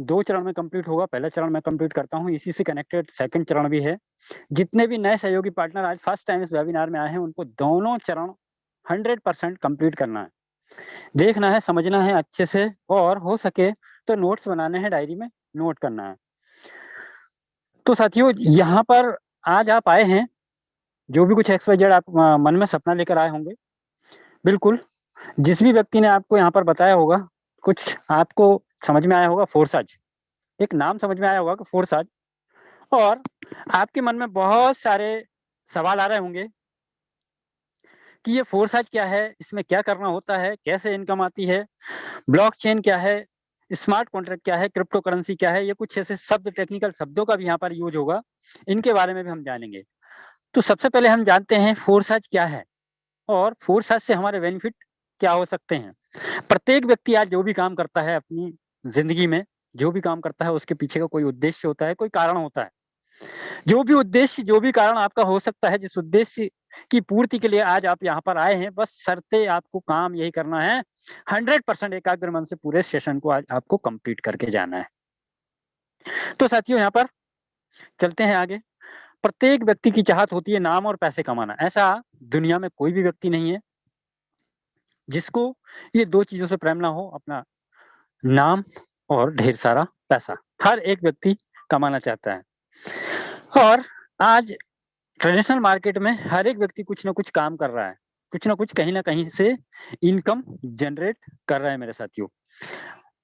2 चरण में कंप्लीट होगा। पहला चरण मैं कंप्लीट करता हूँ, इसी से कनेक्टेड सेकंड चरण भी है। जितने भी नए सहयोगी पार्टनर आज फर्स्ट टाइम इस वेबिनार में आए हैं, उनको दोनों चरण 100% कंप्लीट करना है। देखना है, समझना है अच्छे से, और हो सके तो नोट्स बनाने हैं, डायरी में नोट करना है। तो साथियों, यहाँ पर आज आप आए हैं, जो भी कुछ XYZ आप मन में सपना लेकर आए होंगे, बिल्कुल जिस भी व्यक्ति ने आपको यहाँ पर बताया होगा, कुछ आपको समझ में आया होगा। फोर्साज, एक नाम समझ में आया होगा कि फोर्साज, और आपके मन में बहुत सारे सवाल आ रहे होंगे कि ये फोर्साज क्या है, इसमें क्या करना होता है, कैसे इनकम आती है, ब्लॉकचेन क्या है, स्मार्ट कॉन्ट्रैक्ट क्या है, क्रिप्टो करेंसी क्या है। ये कुछ ऐसे शब्द, टेक्निकल शब्दों का भी यहाँ पर यूज होगा, इनके बारे में भी हम जानेंगे। तो सबसे पहले हम जानते हैं फोर्साज क्या है और फोर्साज से हमारे बेनिफिट क्या हो सकते हैं। प्रत्येक व्यक्ति आज जो भी काम करता है अपनी जिंदगी में, जो भी काम करता है उसके पीछे का कोई उद्देश्य होता है, कोई कारण होता है। जो भी उद्देश्य, जो भी कारण आपका हो सकता है, जिस उद्देश्य की पूर्ति के लिए आज आप यहाँ पर आए हैं, बस शर्ते आपको काम यही करना है, 100% एकाग्र मन से पूरे सेशन को आज आपको कंप्लीट करके जाना है। तो साथियों, यहाँ पर चलते हैं आगे। प्रत्येक व्यक्ति की चाहत होती है नाम और पैसे कमाना। ऐसा दुनिया में कोई भी व्यक्ति नहीं है जिसको ये 2 चीजों से प्रेम ना हो, अपना नाम और ढेर सारा पैसा। हर एक व्यक्ति कमाना चाहता है, और आज ट्रेडिशनल मार्केट में हर एक व्यक्ति कुछ ना कुछ काम कर रहा है, कुछ ना कुछ कहीं ना कहीं से इनकम जनरेट कर रहा है मेरे साथियों।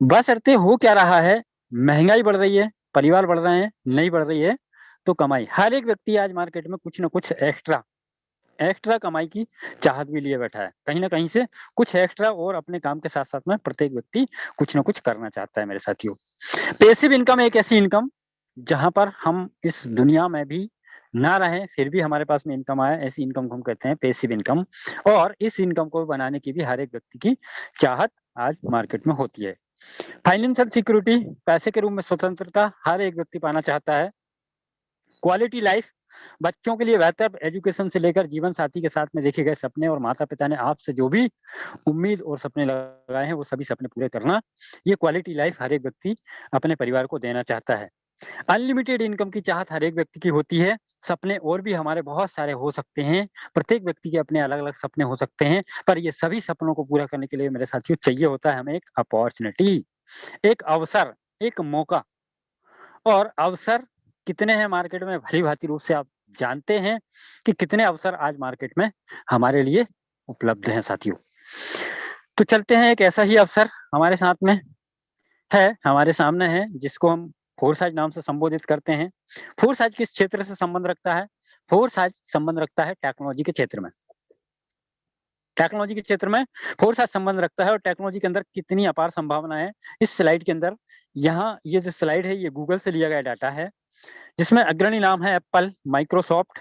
बशर्ते हो क्या रहा है, महंगाई बढ़ रही है, परिवार बढ़ रहे हैं, नहीं बढ़ रही है, तो कमाई। हर एक व्यक्ति आज मार्केट में कुछ ना कुछ एक्स्ट्रा एक्स्ट्रा कमाई की चाहत भी लिए बैठा है, कहीं ना कहीं से कुछ एक्स्ट्रा, और अपने काम के साथ साथ में प्रत्येक व्यक्ति कुछ ना कुछ करना चाहता है मेरे साथियों। पैसिव इनकम एक ऐसी इनकम जहां पर हम इस दुनिया में भी ना रहें, फिर भी हमारे पास में इनकम आए, ऐसी इनकम को हम कहते हैं पैसिव इनकम। और इस इनकम को बनाने की भी हर एक व्यक्ति की चाहत आज मार्केट में होती है। फाइनेंशियल सिक्योरिटी, पैसे के रूप में स्वतंत्रता हर एक व्यक्ति पाना चाहता है। क्वालिटी लाइफ, बच्चों के लिए बेहतर एजुकेशन से लेकर जीवन साथी के साथ में देखे गए सपने, और माता पिता ने आपसे जो भी उम्मीद और सपने लगाए हैं, वो सभी सपने पूरे करना, ये क्वालिटी लाइफ हर एक व्यक्ति अपने परिवार को देना चाहता है। अनलिमिटेड इनकम की चाहत हर एक व्यक्ति की होती है। सपने और भी हमारे बहुत सारे हो सकते हैं, प्रत्येक व्यक्ति के अपने अलग अलग सपने हो सकते हैं, पर ये सभी सपनों को पूरा करने के लिए मेरे साथियों चाहिए होता है हमें एक अपॉर्चुनिटी, एक अवसर, एक मौका। और अवसर कितने हैं मार्केट में, भली भांति रूप से आप जानते हैं कि कितने अवसर आज मार्केट में हमारे लिए उपलब्ध हैं साथियों। तो चलते हैं, एक ऐसा ही अवसर हमारे साथ में है, हमारे सामने है, जिसको हम फोर्साज नाम से संबोधित करते हैं। फोर्साज किस क्षेत्र से संबंध रखता है? फोर्साज संबंध रखता है टेक्नोलॉजी के क्षेत्र में। टेक्नोलॉजी के क्षेत्र में फोर्साज संबंध रखता है, और टेक्नोलॉजी के अंदर कितनी अपार संभावनाएं है इस स्लाइड के अंदर। यहाँ ये जो स्लाइड है, ये गूगल से लिया गया डाटा है, जिसमें अग्रणी नाम है एप्पल, माइक्रोसॉफ्ट,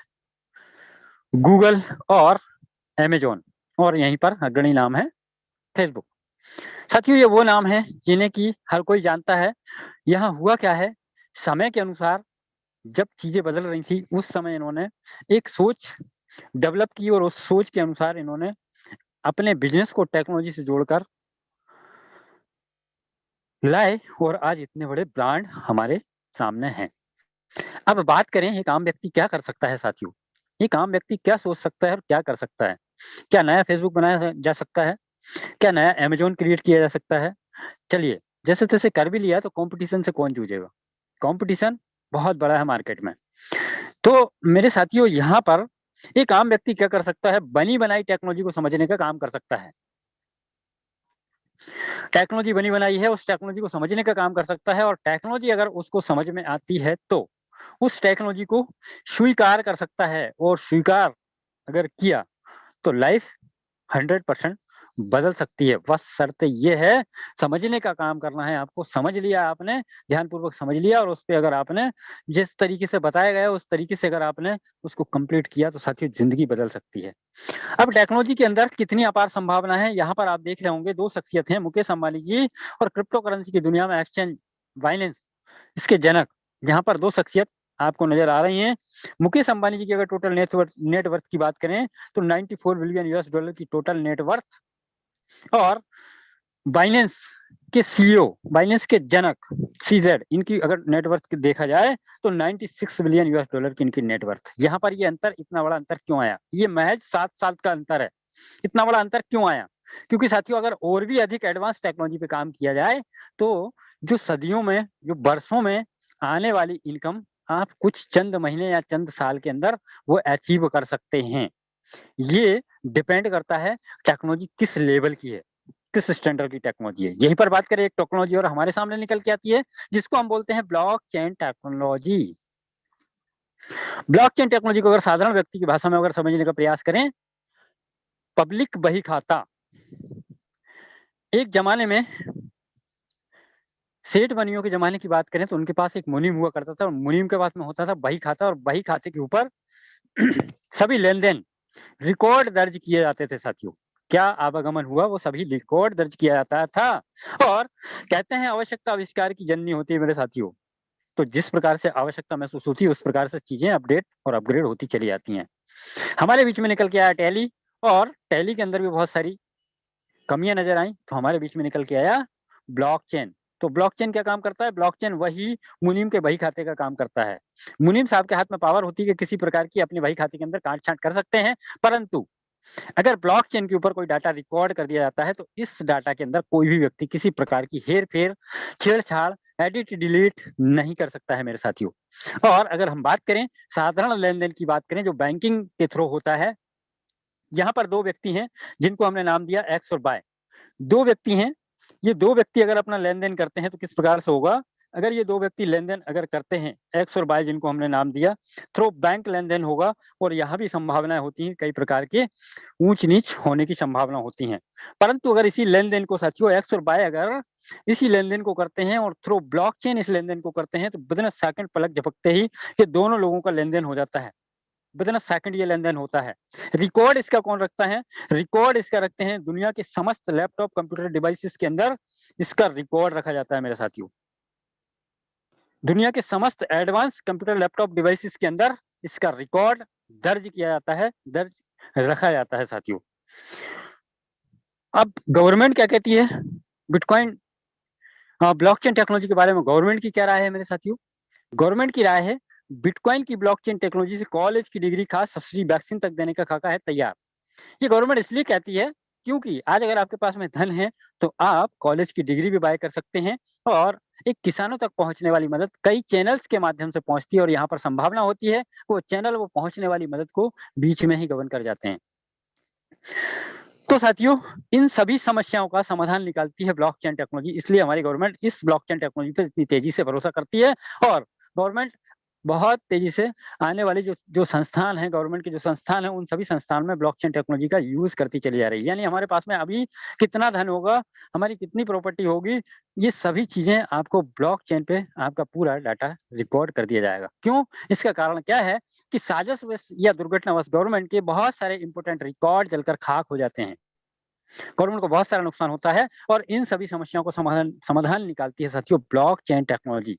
गूगल और अमेजॉन, और यहीं पर अग्रणी नाम है फेसबुक। साथियों, ये वो नाम है जिन्हें की हर कोई जानता है। यहाँ हुआ क्या है, समय के अनुसार जब चीजें बदल रही थी, उस समय इन्होंने एक सोच डेवलप की, और उस सोच के अनुसार इन्होंने अपने बिजनेस को टेक्नोलॉजी से जोड़कर लाए, और आज इतने बड़े ब्रांड हमारे सामने हैं। अब बात करें एक आम व्यक्ति क्या कर सकता है साथियों, एक आम व्यक्ति क्या सोच सकता है और क्या कर सकता है। क्या नया फेसबुक बनाया जा सकता है? क्या नया अमेजोन क्रिएट किया जा सकता है? चलिए, जैसे तैसे कर भी लिया तो कंपटीशन से कौन जूझेगा? कंपटीशन बहुत बड़ा है मार्केट में। तो मेरे साथियों, यहाँ पर एक आम व्यक्ति क्या कर सकता है, बनी बनाई टेक्नोलॉजी को समझने का काम कर सकता है। टेक्नोलॉजी बनी बनाई है, उस टेक्नोलॉजी को समझने का काम कर सकता है, और टेक्नोलॉजी अगर उसको समझ में आती है तो उस टेक्नोलॉजी को स्वीकार कर सकता है, और स्वीकार अगर किया तो लाइफ 100% बदल सकती है। बस शर्त ये है, समझने का काम करना है आपको। समझ लिया आपने, ध्यानपूर्वक समझ लिया, और उस पे अगर आपने जिस तरीके से बताया गया उस तरीके से अगर आपने उसको कंप्लीट किया, तो साथियों जिंदगी बदल सकती है। अब टेक्नोलॉजी के अंदर कितनी अपार संभावना है, यहाँ पर आप देख रहे होंगे, 2 शख्सियत हैं, मुकेश अंबानी जी और क्रिप्टो करेंसी की दुनिया में एक्सचेंज बाइनेंस, इसके जनक। यहाँ पर 2 शख्सियत आपको नजर आ रही हैं। मुकेश अंबानी जी की अगर टोटल नेटवर्थ की बात करें तो 94 बिलियन US डॉलर की टोटल नेटवर्थ, और बाइनेंस के सीईओ, बाइनेंस के जनक सीजेड, इनकी अगर नेटवर्थ देखा जाए तो 96 बिलियन यूएस डॉलर की इनकी नेटवर्थ। यहाँ पर ये अंतर, इतना बड़ा अंतर क्यों आया? ये महज 7 साल का अंतर है। इतना बड़ा अंतर क्यों आया? क्योंकि साथियों अगर और भी अधिक एडवांस टेक्नोलॉजी पे काम किया जाए तो जो सदियों में, जो वर्षों में आने वाली इनकम आप कुछ चंद महीने या चंद साल के अंदर वो अचीव कर सकते हैं। ये डिपेंड करता है टेक्नोलॉजी किस लेवल की है, किस स्टैंडर्ड की टेक्नोलॉजी है। यहीं पर बात करें एक टेक्नोलॉजी और हमारे सामने निकल के आती है जिसको हम बोलते हैं ब्लॉकचेन टेक्नोलॉजी। ब्लॉकचेन टेक्नोलॉजी को अगर साधारण व्यक्ति की भाषा में अगर समझने का प्रयास करें, पब्लिक बही खाता। एक जमाने में सेठ बनियों के जमाने की बात करें तो उनके पास एक मुनीम हुआ करता था और मुनीम के पास में होता था बही खाता, और बही खाते के ऊपर सभी लेन-देन रिकॉर्ड दर्ज किए जाते थे साथियों। क्या आवागमन हुआ वो सभी रिकॉर्ड दर्ज किया जाता था। और कहते हैं आवश्यकता आविष्कार की जननी होती है मेरे साथियों। तो जिस प्रकार से आवश्यकता महसूस होती है उस प्रकार से चीजें अपडेट और अपग्रेड होती चली जाती हैं। हमारे बीच में निकल के आया टैली, और टैली के अंदर भी बहुत सारी कमियां नजर आई, तो हमारे बीच में निकल के आया ब्लॉकचेन। तो ब्लॉकचेन क्या काम करता है? ब्लॉकचेन वही मुनीम के बही खाते का काम करता है। मुनीम साहब के हाथ में पावर होती है कि किसी प्रकार की अपनी बही खाते के अंदर काट छांट कर सकते हैं, परंतु अगर ब्लॉकचेन के ऊपर कोई डाटा रिकॉर्ड कर दिया जाता है तो इस डाटा के अंदर कोई भी व्यक्ति किसी प्रकार की हेर-फेर, छेड़-छाड़, एडिट डिलीट नहीं कर सकता है मेरे साथियों। और अगर हम बात करें साधारण लेन-देन की बात करें जो बैंकिंग के थ्रू होता है, यहाँ पर 2 व्यक्ति हैं जिनको हमने नाम दिया एक्स और वाई। 2 व्यक्ति हैं, ये 2 व्यक्ति अगर अपना लेन-देन करते हैं तो किस प्रकार से होगा? अगर ये 2 व्यक्ति लेन-देन अगर करते हैं, एक्स और वाई जिनको हमने नाम दिया, थ्रू बैंक लेन-देन होगा और यहाँ भी संभावनाएँ होती हैं कई प्रकार के ऊँच-नीच होने की संभावना होती हैं। परंतु अगर इसी लेन-देन को साथियों एक्स और वाई अगर इसी लेन-देन को करते हैं और थ्रू ब्लॉकचेन इस लेन-देन को करते हैं तो विदिन अ सेकंड पलक झपकते ही ये दोनों लोगों का लेन-देन हो जाता है। विदिन अ सेकंड ये लेन-देन होता है। रिकॉर्ड इसका कौन रखता है? रिकॉर्ड इसका रखते हैं दुनिया के समस्त लैपटॉप, कंप्यूटर डिवाइसेस के अंदर इसका रिकॉर्ड रखा जाता है मेरे साथियों। दुनिया के समस्त एडवांस कंप्यूटर लैपटॉप डिवाइसेस के अंदर इसका रिकॉर्ड दर्ज किया जाता है, दर्ज रखा जाता है साथियों। अब गवर्नमेंट क्या कहती है? बिटकॉइन ब्लॉकचेन टेक्नोलॉजी के बारे में गवर्नमेंट की क्या राय है मेरे साथियों? गवर्नमेंट की राय है बिटकॉइन की ब्लॉकचेन टेक्नोलॉजी से कॉलेज की डिग्री, खास सब्सिडी, वैक्सीन तक देने का खाका है तैयार। ये गवर्नमेंट इसलिए कहती है क्योंकि आज अगर आपके पास में धन है तो आप कॉलेज की डिग्री भी बाय कर सकते हैं, और एक किसानों तक पहुंचने वाली मदद कई चैनल्स के माध्यम से पहुंचती है, और यहाँ पर संभावना होती है वो चैनल वो पहुंचने वाली मदद को बीच में ही गबन कर जाते हैं। तो साथियों इन सभी समस्याओं का समाधान निकालती है ब्लॉकचेन टेक्नोलॉजी, इसलिए हमारी गवर्नमेंट इस ब्लॉकचेन टेक्नोलॉजी पे इतनी तेजी से भरोसा करती है। और गवर्नमेंट बहुत तेजी से आने वाले जो जो संस्थान हैं, गवर्नमेंट के जो संस्थान हैं, उन सभी संस्थान में ब्लॉकचेन टेक्नोलॉजी का यूज़ करती चली जा रही है। यानी हमारे पास में अभी कितना धन होगा, हमारी कितनी प्रॉपर्टी होगी, ये सभी चीज़ें आपको ब्लॉकचेन पे आपका पूरा डाटा रिकॉर्ड कर दिया जाएगा। क्यों? इसका कारण क्या है कि साजिशवश या दुर्घटनावश गवर्नमेंट के बहुत सारे इंपोर्टेंट रिकॉर्ड जलकर खाक हो जाते हैं। गवर्नमेंट को बहुत सारा नुकसान होता है और इन सभी समस्याओं को समाधान समाधान निकालती है साथियों ब्लॉकचेन टेक्नोलॉजी।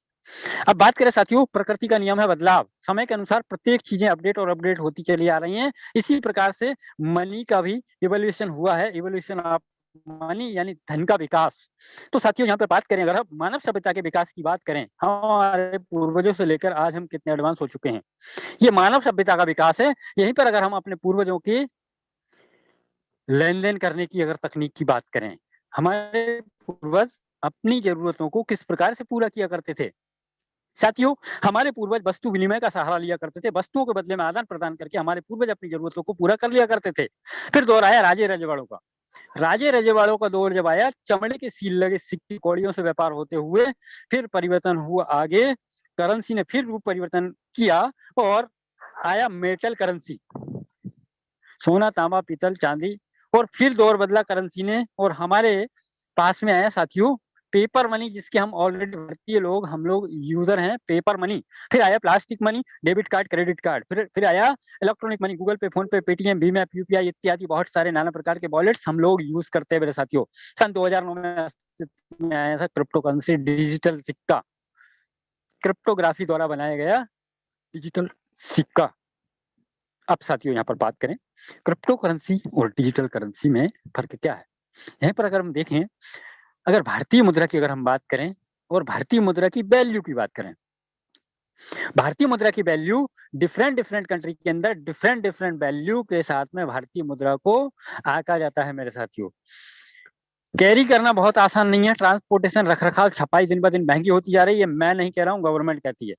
अब बात करें साथियों, प्रकृति का नियम है बदलाव। समय के अनुसार प्रत्येक चीजें अपडेट और अपडेट होती चली आ रही हैं। इसी प्रकार से मनी का भी इवोल्यूशन हुआ है, इवोल्यूशन ऑफ मनी यानी धन का विकास। तो साथियों यहाँ पे बात करें, अगर हम मानव सभ्यता के विकास की बात करें, हमारे पूर्वजों से लेकर आज हम कितने एडवांस हो चुके हैं, ये मानव सभ्यता का विकास है। यहीं पर अगर हम अपने पूर्वजों की लेन-देन करने की अगर तकनीक की बात करें, हमारे पूर्वज अपनी ज़रूरतों को किस प्रकार से पूरा किया करते थे? साथियों, हमारे पूर्वज वस्तु विनिमय का सहारा लिया करते थे। वस्तुओं के बदले में आदान-प्रदान करके हमारे पूर्वज अपनी ज़रूरतों को पूरा कर लिया करते थे। फिर दौर आया राजे-रजवाड़ों का। राजे-रजवाड़ों का दौर जब आया, चमड़े के सील लगे सिक्के कौड़ियों से व्यापार होते हुए, फिर परिवर्तन हुआ आगे, करेंसी ने फिर रूप परिवर्तन किया और आया मेटल करेंसी। सोना, तांबा, पीतल, चांदी, और फिर दौर बदला करेंसी ने और हमारे पास में आया साथियों पेपर मनी, जिसके हम ऑलरेडी भारतीय लोग हम लोग यूजर हैं, पेपर मनी। फिर आया plastic money, debit card, credit card, फिर आया इलेक्ट्रॉनिक मनी, गूगल पे, फोन पे, पेटीएम, भीम ऐप, यूपीआई इत्यादि बहुत सारे नाना प्रकार के वॉलेट्स हम लोग यूज करते हैं मेरे साथियों। सन 2009 में अस्तित्व में आया था क्रिप्टो करेंसी, डिजिटल सिक्का, क्रिप्टोग्राफी द्वारा बनाया गया डिजिटल सिक्का। अब साथियों यहाँ पर बात करें क्रिप्टो करेंसी और डिजिटल करेंसी में फर्क क्या है। यहाँ पर अगर हम देखें, अगर भारतीय मुद्रा की अगर हम बात करें और भारतीय मुद्रा की वैल्यू की बात करें, भारतीय मुद्रा की वैल्यू डिफरेंट कंट्री के अंदर डिफरेंट वैल्यू के साथ में भारतीय मुद्रा को आंका जाता है मेरे साथियों। कैरी करना बहुत आसान नहीं है, ट्रांसपोर्टेशन, रखरखाव, छपाई दिन ब दिन महंगी होती जा रही है। मैं नहीं कह रहा हूँ, गवर्नमेंट कहती है।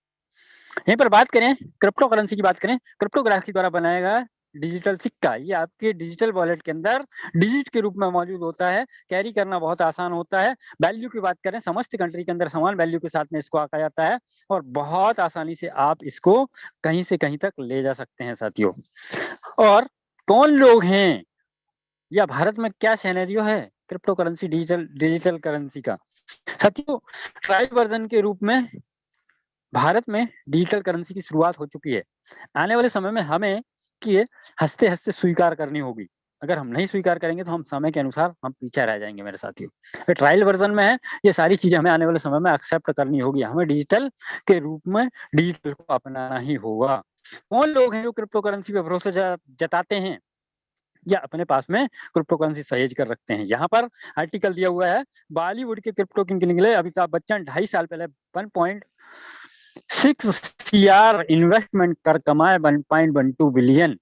यहीं पर बात करें क्रिप्टो करेंसी की बात करें, क्रिप्टोग्राफी द्वारा बनाया गया डिजिटल सिक्का, ये आपके डिजिटल वॉलेट के अंदर डिजिट के रूप में मौजूद होता है, कैरी करना बहुत आसान होता है। वैल्यू की बात करें, समस्त कंट्री के अंदर समान वैल्यू के साथ में इसको आंका जाता है और बहुत आसानी से आप इसको कहीं से कहीं तक ले जा सकते हैं साथियों। और कौन लोग हैं या भारत में क्या सिनेरियो है क्रिप्टो करेंसी डिजिटल करेंसी का? साथियों, ट्रायल वर्जन के रूप में भारत में डिजिटल करेंसी की शुरुआत हो चुकी है। आने वाले समय में हमें ये हंसते-हंसते स्वीकार करनी होगी। अगर हम नहीं स्वीकार करेंगे तो हम समय के अनुसार हम पीछे रह जाएँगे मेरे साथियों। ये ट्रायल वर्जन में है, ये सारी चीज़ें हमें आने वाले समय में एक्सेप्ट करनी होगी। हमें डिजिटल के रूप में डिजिटल को अपनाना ही होगा। कौन लोग हैं जो क्रिप्टो करेंसी पे भरोसा जताते हैं या अपने पास में क्रिप्टो करेंसी सहेज कर रखते हैं? यहाँ पर आर्टिकल दिया हुआ है, बॉलीवुड के क्रिप्टो किंग निकले अमिताभ बच्चन 2.5 साल पहले 1.6 सीआर इन्वेस्टमेंट कर कमाए 1.12 बिलियन।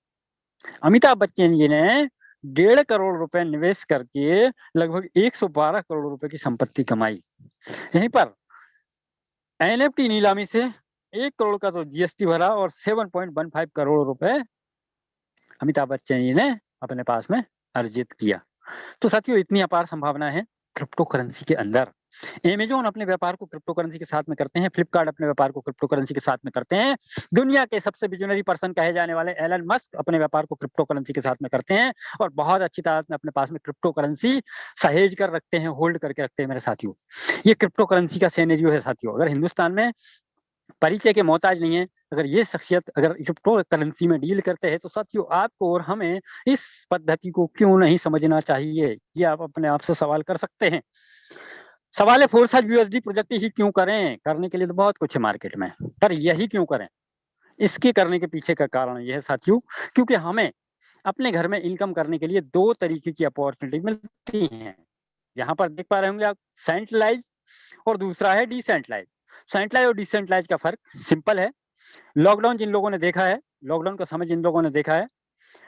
अमिताभ बच्चन जी ने 1.5 करोड़ रुपए निवेश करके लगभग 112 करोड़ रुपए की संपत्ति कमाई। यहीं पर एनएफटी नीलामी से 1 करोड़ का तो जीएसटी भरा और 7.15 करोड़ रुपए अमिताभ बच्चन जी ने अपने पास में अर्जित किया। तो साथियों, इतनी अपार संभावना है क्रिप्टो करेंसी के अंदर। अमेज़न अपने व्यापार को क्रिप्टो करेंसी के साथ में करते हैं, फ्लिपकार्ट अपने व्यापार को क्रिप्टो करेंसी के साथ में करते हैं। दुनिया के सबसे विजनरी पर्सन कहे जाने वाले एलन मस्क अपने व्यापार को क्रिप्टो करेंसी के साथ में करते हैं और बहुत अच्छी तादाद में अपने पास में क्रिप्टो करेंसी सहेज कर रखते हैं, होल्ड करके रखते हैं मेरे साथियों। ये क्रिप्टो करेंसी का सिनेरियो है साथियों। अगर हिंदुस्तान में परिचय के मोहताज नहीं है, अगर ये शख्सियत अगर क्रिप्टो करेंसी में डील करते हैं, तो साथियों आपको और हमें इस पद्धति को क्यों नहीं समझना चाहिए? ये आप अपने आप से सवाल कर सकते हैं। सवाल है फोर्साइज यूएसडी प्रोजेक्ट ही क्यों करें? करने के लिए तो बहुत कुछ है मार्केट में, पर यही क्यों करें? इसके करने के पीछे का कारण ये है साथियों, क्योंकि हमें अपने घर में इनकम करने के लिए 2 तरीके की अपॉर्चुनिटी मिलती हैं। यहाँ पर देख पा रहे होंगे आप, सेंट्रलाइज़ और दूसरा है डिसेंट्रलाइज़। सेंट्रलाइज़ और डिसेंट्रलाइज़ का फ़र्क सिंपल है। लॉकडाउन जिन लोगों ने देखा है, लॉकडाउन का समय जिन लोगों ने देखा है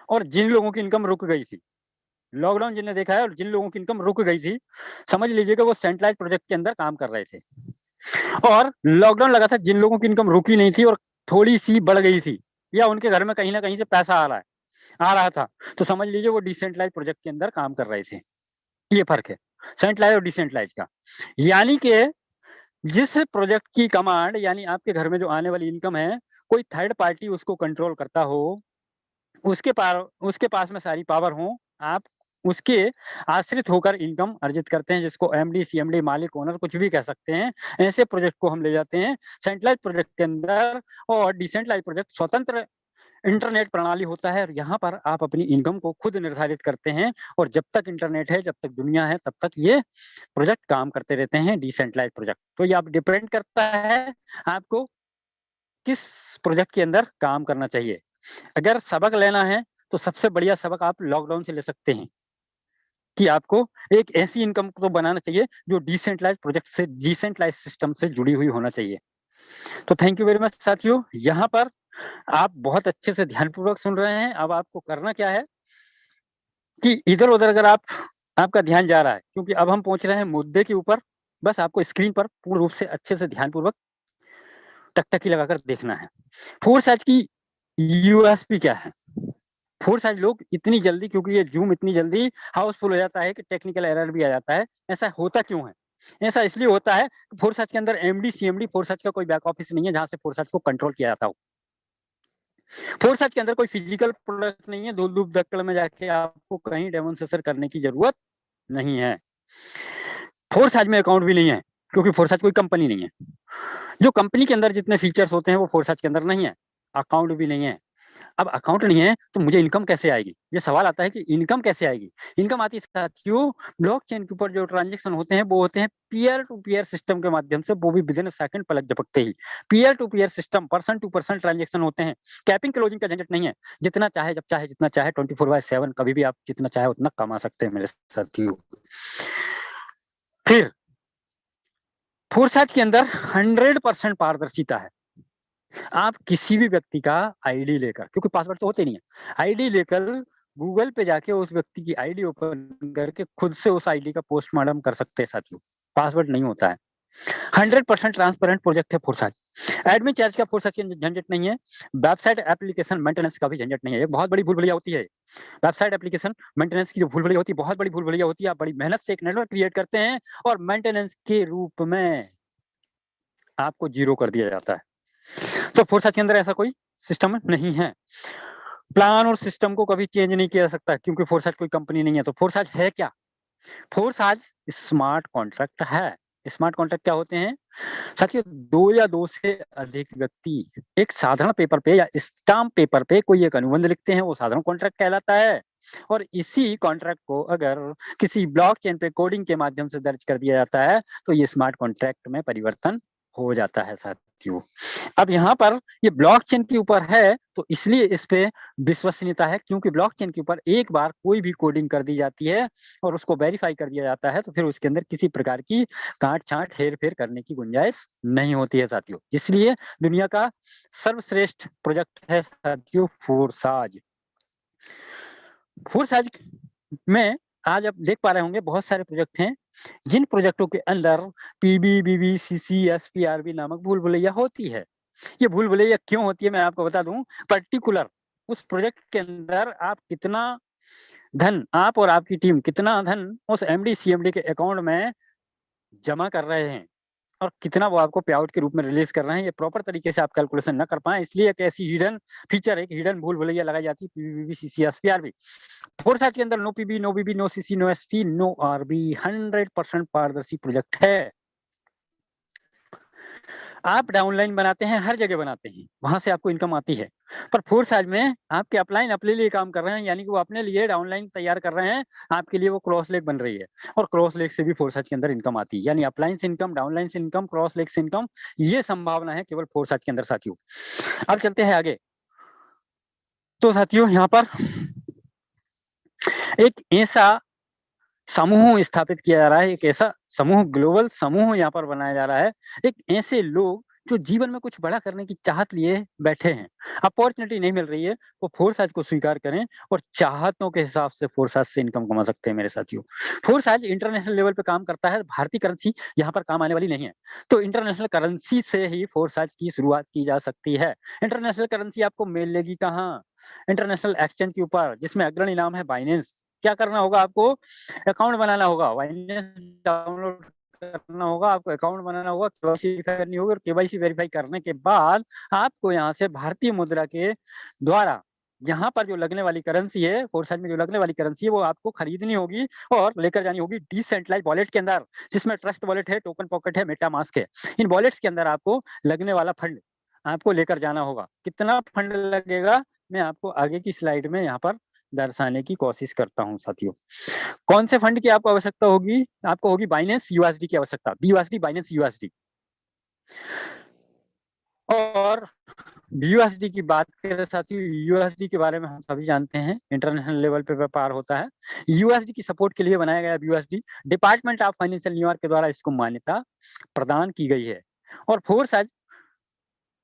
और जिन लोगों की इनकम रुक गई थी, लॉकडाउन जिनने देखा है और जिन लोगों की इनकम रुक गई थी, समझ लीजिए कि वो सेंट्रलाइज़ प्रोजेक्ट के अंदर काम कर रहे थे। और लॉकडाउन लगा था, जिन लोगों की इनकम रुकी नहीं थी और थोड़ी-सी बढ़ गई थी या उनके घर में कहीं न कहीं से पैसा आ रहा था, तो समझ लीजिए वो डिसेंट्रलाइज़ प्रोजेक्ट के अंदर काम कर रहे थे। ये फ़र्क है, सेंट्रलाइज़ और डिसेंट्रलाइज़ का। यानी कि जिस प्रोजेक्ट की कमांड यानी आपके घर में जो आने वाली इनकम है, कोई थर्ड पार्टी उसको कंट्रोल करता हो, उसके पास में सारी पावर हो, आप उसके आश्रित होकर इनकम अर्जित करते हैं, जिसको एमडी, सीएमडी, मालिक, ओनर कुछ भी कह सकते हैं। ऐसे प्रोजेक्ट को हम ले जाते हैं सेंट्रलाइज़ प्रोजेक्ट के अंदर और डिसेंट्रलाइज़ प्रोजेक्ट स्वतंत्र इंटरनेट प्रणाली होता है और यहाँ पर आप अपनी इनकम को खुद निर्धारित करते हैं और जब तक इंटरनेट है, जब तक दुनिया है, तब तक ये प्रोजेक्ट काम करते रहते हैं, डिसेंट्रलाइज़ प्रोजेक्ट। तो ये आप डिपेंड करता है आपको किस प्रोजेक्ट के अंदर काम करना चाहिए। अगर सबक लेना है, तो सबसे बढ़िया सबक आप लॉकडाउन से ले सकते हैं कि आपको एक ऐसी इनकम को बनाना चाहिए जो डिसेंट्रलाइज़ प्रोजेक्ट से डिसेंट्रलाइज़ सिस्टम से जुड़ी हुई होना चाहिए। तो थैंक यू वेरी मच साथियों। यहाँ पर आप बहुत अच्छे से ध्यानपूर्वक सुन रहे हैं। अब आपको करना क्या है कि इधर-उधर अगर आपका ध्यान जा रहा है, क्योंकि अब हम पहुँच रहे हैं मुद्दे के ऊपर, बस आपको स्क्रीन पर पूर्ण रूप से अच्छे से ध्यानपूर्वक टकटकी लगाकर देखना है। फोर साइज़ की यूएसपी क्या है? फोर साइज़ लोग इतनी जल्दी, क्योंकि ये ज़ूम इतनी जल्दी हाउसफुल हो जाता है कि टेक्निकल एरर भी आ जाता है। ऐसा होता क्यों है? ऐसा इसलिए होता है कि फोर साइज़ के अंदर एमडी, सीएमडी, फोर साइज़ का कोई बैक ऑफिस नहीं है जहाँ से फोर साइज़ को कंट्रोल किया जाता हो। फोर साइज़ के अंदर कोई फिजिकल प्रोडक्ट नहीं है, धूल-धूप-धक्कड़ में जाके आपको कहीं डेमोन्स्ट्रेशन करने की ज़रूरत नहीं है। फोर साइज़ में अकाउंट भी नहीं है, क्योंकि फोर साइज़ कोई कंपनी नहीं है। जो कंपनी के अंदर जितने फीचर्स होते हैं वो फोर साइज़ के अंदर नहीं है, अकाउंट भी नहीं है। अब अकाउंट नहीं है तो मुझे इनकम कैसे आएगी? ये सवाल आता है कि इनकम कैसे आएगी? इनकम आती है साथियों, ब्लॉकचेन के ऊपर जो ट्रांज़ैक्शन होते हैं वो होते हैं पीयर टू पीयर सिस्टम के माध्यम से, वो भी विदिन अ सेकंड पलक झपकते ही। Peer to peer system, person to person transaction होते हैं। कैपिंग क्लोजिंग का झंझट नहीं है। जितना चाहे, जब चाहे, जितना चाहे 24/7 कभी भी आप जितना चाहे उतना कमा सकते हैं मेरे साथियों। फिर फोरसाज के अंदर 100% पारदर्शिता है। आप किसी भी व्यक्ति का आईडी लेकर, क्योंकि पासवर्ड तो होते नहीं है, आईडी लेकर गूगल पे जाके उस व्यक्ति की आईडी ओपन करके खुद से उस आईडी का पोस्टमार्टम कर सकते हैं साथियों। पासवर्ड नहीं होता है। 100% ट्रांसपेरेंट प्रोजेक्ट है फोरसाज। एडमिन चार्ज का फोरसाज की झंझट नहीं है। वेबसाइट एप्लीकेशन मेंटेनेंस का भी झंझट नहीं है। एक बहुत बड़ी भूल-भुलैया होती है। वेबसाइट एप्लीकेशन मेंटेनेंस की जो भूल-भुलैया होती है, बहुत बड़ी भूल-भुलैया होती है। आप बड़ी मेहनत से एक नेटवर्क क्रिएट करते हैं और मेंटेनेंस के रूप में आपको ज़ीरो कर दिया जाता है। तो फोरसाज के अंदर ऐसा कोई सिस्टम नहीं है। प्लान और सिस्टम को कभी चेंज नहीं किया जा सकता क्योंकि फोरसाज कोई कंपनी नहीं है। तो फोरसाज है क्या? फोरसाज स्मार्ट कॉन्ट्रैक्ट है। स्मार्ट कॉन्ट्रैक्ट क्या होते हैं? साथियों, 2 या 2 से अधिक व्यक्ति एक साधारण पेपर पे या स्टाम्प पेपर पे कोई एक अनुबंध लिखते हैं, वो साधारण कॉन्ट्रैक्ट कहलाता है। और इसी कॉन्ट्रैक्ट को अगर किसी ब्लॉकचेन पे कोडिंग के माध्यम से दर्ज कर दिया जाता है, तो ये स्मार्ट कॉन्ट्रैक्ट में परिवर्तन हो जाता है साथियों। अब यहाँ पर ये ब्लॉकचेन के ऊपर है, तो इसलिए इस पे विश्वसनीयता है, क्योंकि ब्लॉकचेन के ऊपर एक बार कोई भी कोडिंग कर दी जाती है और उसको वेरीफाई कर दिया जाता है, तो फिर उसके अंदर किसी प्रकार की काट-छाँट, हेर-फेर करने की गुंजाइश नहीं होती है साथियों। इसलिए दुनिया का सर्वश्रेष्ठ प्रोजेक्ट है साथियों फोरसाज। फोरसाज में आज आप देख पा रहे होंगे बहुत सारे प्रोजेक्ट हैं, जिन प्रोजेक्टों के अंदर पीबी, बीबी, सीसी, एसपीआरबी नामक भूल-भुलैया होती है। ये भूल-भुलैया क्यों होती है मैं आपको बता दूँ। पर्टिकुलर उस प्रोजेक्ट के अंदर आप कितना धन, आप और आपकी टीम कितना धन उस एमडी, सीएमडी के अकाउंट में जमा कर रहे हैं और कितना वो आपको पे आउट के रूप में रिलीज़ कर रहे हैं, ये प्रॉपर तरीके से आप कैलकुलेशन ना कर पाएँ, इसलिए एक ऐसी हिडन फीचर, एक हिडन भूल-भुलैया लगाई जाती है पीबी, बीबी, सीसी, एसपीआरबी। फोरसाज के अंदर no PB, no BB, no CC, no SP, no RB, 100% पारदर्शी प्रोजेक्ट है। आप डाउनलाइन बनाते हैं, हर जगह बनाते हैं, वहाँ से आपको इनकम आती है। पर फोरसाज में आपके अपलाइन अपने लिए काम कर रहे हैं, यानी कि वो अपने लिए डाउनलाइन तैयार कर रहे हैं, आपके लिए वो क्रॉस लेग बन रही है और क्रॉस लेग से भी फोरसाज के अंदर इनकम आती है। यानी अपलाइन से इनकम, डाउनलाइन से इनकम, क्रॉस लेग से इनकम, ये संभावना है केवल फोरसाज के अंदर साथियों। अब चलते हैं आगे। तो साथियों यहाँ पर एक ऐसा समूह स्थापित किया जा रहा है, एक ऐसा समूह, ग्लोबल समूह यहाँ पर बनाया जा रहा है। एक ऐसे लोग जो जीवन में कुछ बड़ा करने की चाहत लिए बैठे हैं, अपॉर्चुनिटी नहीं मिल रही है, वो फोरसाज को स्वीकार करें और चाहतों के हिसाब से फोरसाज से इनकम कमा सकते हैं मेरे साथियों। फोरसाज इंटरनेशनल लेवल पे काम करता है, भारतीय करेंसी यहाँ पर काम आने वाली नहीं है। तो इंटरनेशनल करेंसी से ही फोरसाज की शुरुआत की जा सकती है। इंटरनेशनल करेंसी आपको मिलेगी कहाँ? इंटरनेशनल एक्सचेंज के ऊपर, जिसमें अग्रणी नाम है बाइनेंस। क्या करना होगा आपको? अकाउंट बनाना होगा, बाइनेंस डाउनलोड करना होगा, आपको अकाउंट बनाना होगा, केवाईसी वेरीफाई करनी होगी और केवाईसी वेरीफाई करने के बाद आपको यहाँ से भारतीय मुद्रा के द्वारा यहाँ पर जो लगने वाली करेंसी है, फोरसाज में जो लगने वाली करेंसी है, वो आपको खरीदनी होगी और लेकर जानी होगी डिसेंट्रलाइज्ड वॉलेट के अंदर, जिसमें ट्रस्ट वॉलेट है, टोकन पॉकेट है, मेटामास्क है। इन वॉलेट्स के अंदर आपको लगने वाला फंड आपको लेकर जाना होगा। कितना फंड लगेगा, मैं आपको आगे की स्लाइड में यहाँ पर दर्शाने की कोशिश करता हूँ साथियों। कौन से फंड की आपको आवश्यकता होगी? आपको होगी बाइनेंस यूएसडी की आवश्यकता, बीयूएसडी, बाइनेंस यूएसडी। और बीयूएसडी की बात करें साथियों, यूएसडी के बारे में हम सभी जानते हैं, इंटरनेशनल लेवल पे व्यापार होता है। यूएसडी की सपोर्ट के लिए बनाया गया BUSD, department of financial New York के द्वारा इसको मान्यता प्रदान की गई है। और फोरसाज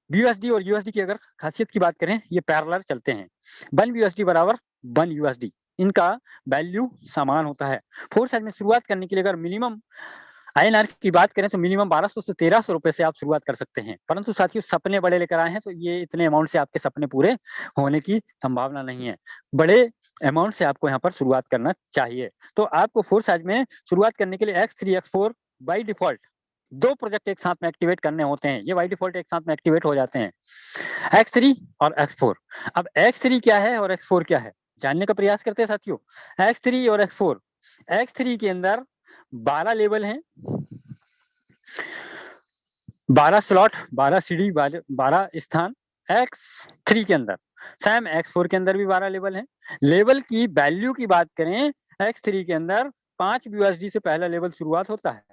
बीयूएसडी और यूएसडी की अगर खासियत की बात करें, ये पैरेलल चलते हैं। 1 बीयूएसडी बराबर 1 यूएसडी, इनका वैल्यू समान होता है। फोरसाज में शुरुआत करने के लिए अगर मिनिमम आईएनआर की बात करें तो मिनिमम 1200 से 1300 रुपए से आप शुरुआत कर सकते हैं। परंतु साथियों, सपने बड़े लेकर आए हैं, तो ये इतने अमाउंट से आपके सपने पूरे होने की संभावना नहीं है। बड़े अमाउंट से आपको यहाँ पर शुरुआत करना चाहिए। तो आपको फोरसाज में शुरुआत करने के लिए X3, X4 by default 2 project एक साथ में एक्टिवेट करने होते हैं। ये बाय डिफॉल्ट एक साथ में एक्टिवेट हो जाते हैं, X3 और X4। अब X3 क्या है और X4 क्या है, जानने का प्रयास करते हैं साथियों। X3 और X4, X3 के अंदर 12 लेवल हैं, 12 स्लॉट, 12 सीढ़ी, 12 स्थान X3 के अंदर। सेम X4 के अंदर भी 12 लेवल हैं। लेवल की वैल्यू की बात करें, X3 के अंदर 5 बीयूएसडी से पहला लेवल शुरुआत होता है।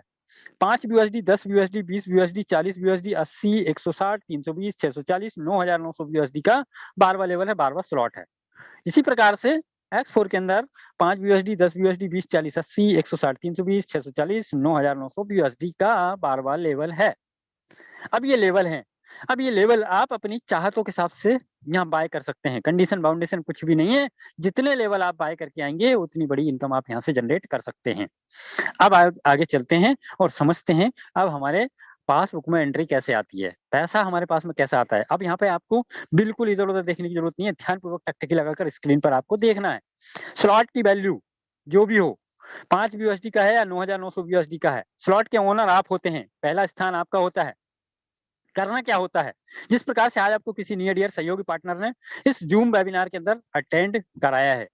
5 BUSD, 10 BUSD, 20 BUSD, 40 BUSD, 80, 160, 320, 640, 9900 BUSD का 12वां लेवल है, 12वां स्लॉट है। इसी प्रकार से X4 के अंदर 5 BUSD, 10 BUSD, 20, 40, 80, 160, 320, 640, 9,900 BUSD का बार-बार लेवल है। अब ये लेवल हैं। अब ये लेवल आप अपनी चाहतों के हिसाब से यहाँ बाय कर सकते हैं। कंडीशन बाउंडेशन कुछ भी नहीं है। जितने लेवल आप बाय करके आएँगे, उतनी बड़ी इनकम आप यहाँ से जनरेट कर सकते हैं। अब आगे चलते हैं और समझते हैं अब हमारे पासबुक में एंट्री कैसे आती है, पैसा हमारे पास में कैसे आता है। अब यहाँ पे आपको बिल्कुल इधर-उधर देखने की जरूरत नहीं है, ध्यानपूर्वक टकटकी लगाकर स्क्रीन पर आपको देखना है। स्लॉट की वैल्यू जो भी हो, 5 BUSD का है या 9,900 BUSD का है, स्लॉट के ओनर आप होते हैं, पहला स्थान आपका होता है। करना क्या होता है, जिस प्रकार से आज आपको किसी नियर डियर सहयोगी पार्टनर ने इस जूम वेबिनार के अंदर अटेंड कराया है,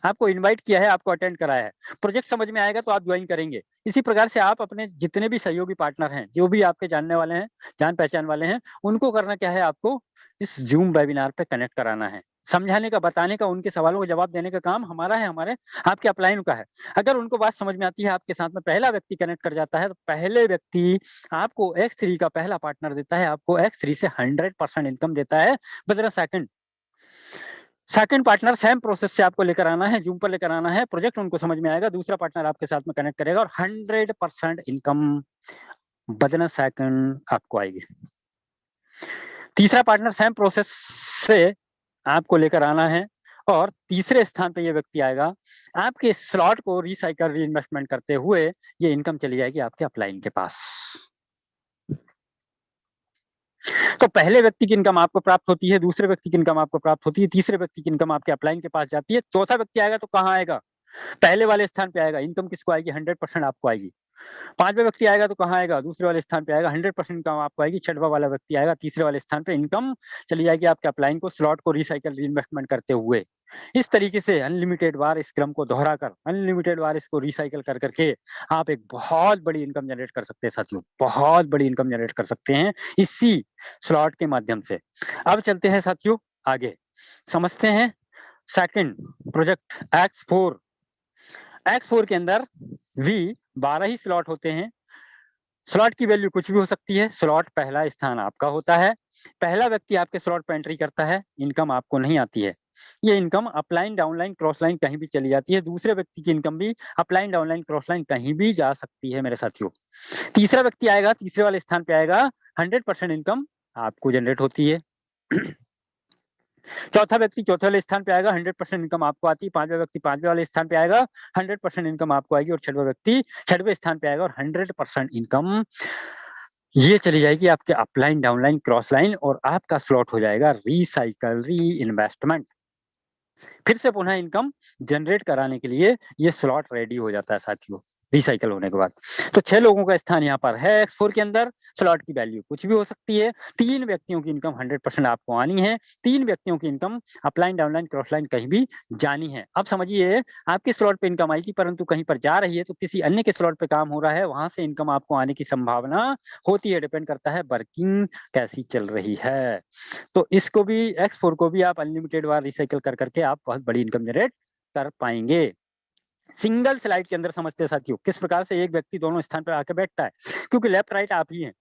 आपको इनवाइट किया है, आपको अटेंड कराया है, प्रोजेक्ट समझ में आएगा तो आप ज्वाइन करेंगे। इसी प्रकार से आप अपने जितने भी सहयोगी पार्टनर हैं, जो भी आपके जानने वाले हैं, जान पहचान वाले हैं, उनको करना क्या है, आपको इस जूम वेबिनार पे कनेक्ट कराना है। समझाने का, बताने का, उनके सवालों का जवाब देने का काम हमारा है, हमारे आपके अपलाइन का है। अगर उनको बात समझ में आती है, आपके साथ में पहला व्यक्ति कनेक्ट कर जाता है, तो पहले व्यक्ति आपको X3 का पहला पार्टनर देता है, आपको X3 से 100% इनकम देता है within a second. Second partner same process से आपको लेकर आना है, जूम पर लेकर आना है, प्रोजेक्ट उनको समझ में आएगा, दूसरा पार्टनर आपके साथ में कनेक्ट करेगा और 100% इनकम विदिन अ सेकंड आपको आएगी। तीसरा पार्टनर सेम प्रोसेस से आपको लेकर आना है और तीसरे स्थान पे ये व्यक्ति आएगा, आपके स्लॉट को रिसाइकल, रीइन्वेस्टमेंट करते हुए ये इनकम चली जाएगी आपके अपलाइन के पास। तो पहले व्यक्ति की इनकम आपको प्राप्त होती है, दूसरे व्यक्ति की इनकम आपको प्राप्त होती है, तीसरे व्यक्ति की इनकम आपके अपलाइन के पास जाती है, चौथा व्यक्ति आएगा तो कहाँ आएगा? पहले वाले स्थान पे आएगा, इनकम किसको आएगी? 100% आपको आएगी। पांचवा व्यक्ति आएगा तो कहाँ आएगा? दूसरे वाले स्थान पे आएगा, 100% इनकम आपको आएगी। छठवां वाला व्यक्ति आएगा तीसरे वाले स्थान पे, इनकम चली जाएगी आपके अपलाइन को, स्लॉट को रिसाइकल, रीइन्वेस्टमेंट करते हुए। इस तरीके से अनलिमिटेड बार इस क्रम को दोहराकर, अनलिमिटेड बार इसको रिसाइकल कर करके आप एक बहुत बड़ी इनकम जनरेट कर सकते हैं साथियों, बहुत बड़ी इनकम जनरेट कर सकते हैं इसी स्लॉट के माध्यम से। अब चलते हैं साथियों आगे, समझते हैं सेकंड प्रोजेक्ट X4। X4 के अंदर 12 ही स्लॉट होते हैं। स्लॉट की वैल्यू कुछ भी हो सकती है, स्लॉट पहला स्थान आपका होता है, पहला व्यक्ति आपके स्लॉट पे एंट्री करता है, इनकम आपको नहीं आती है। ये income upline, downline, cross line कहीं भी चली जाती है, दूसरे व्यक्ति की इनकम भी अपलाइन, डाउनलाइन, क्रॉस लाइन कहीं भी जा सकती है मेरे साथियों। तीसरा व्यक्ति आएगा, तीसरे वाले स्थान पे आएगा, 100% इनकम आपको जनरेट होती है। चौथा व्यक्ति चौथे वाले स्थान पे आएगा, 100% इनकम आपको आती है। पांचवा व्यक्ति पांचवे वाले स्थान पे आएगा, 100% इनकम आपको आएगी और छठवा व्यक्ति छठवें स्थान पे आएगा और 100% इनकम ये चली जाएगी आपके अपलाइन, डाउनलाइन, क्रॉस लाइन और आपका स्लॉट हो जाएगा रिसाइकल, रीइन्वेस्टमेंट। फिर से पुनः इनकम जनरेट कराने के लिए ये स्लॉट रेडी हो जाता है साथियों, रिसाइकल होने के बाद। तो 6 लोगों का स्थान यहाँ पर है X4 के अंदर, स्लॉट की वैल्यू कुछ भी हो सकती है, 3 व्यक्तियों की इनकम 100% आपको आनी है, 3 व्यक्तियों की income upline, downline, cross line कहीं भी जानी है। अब समझिए आपके स्लॉट पे इनकम आएगी, परंतु कहीं पर जा रही है तो किसी अन्य के स्लॉट पे काम हो रहा है, वहां से इनकम आपको आने की संभावना होती है, डिपेंड करता है वर्किंग कैसी चल रही है। तो इसको भी X4 को भी आप अनलिमिटेड बार रिसाइकल कर करके आप बहुत बड़ी इनकम जनरेट कर पाएंगे। सिंगल स्लाइड के अंदर समझते हैं साथियों, किस प्रकार से एक व्यक्ति दोनों स्थान पर आके बैठता है, क्योंकि लेफ्ट राइट आप ही हैं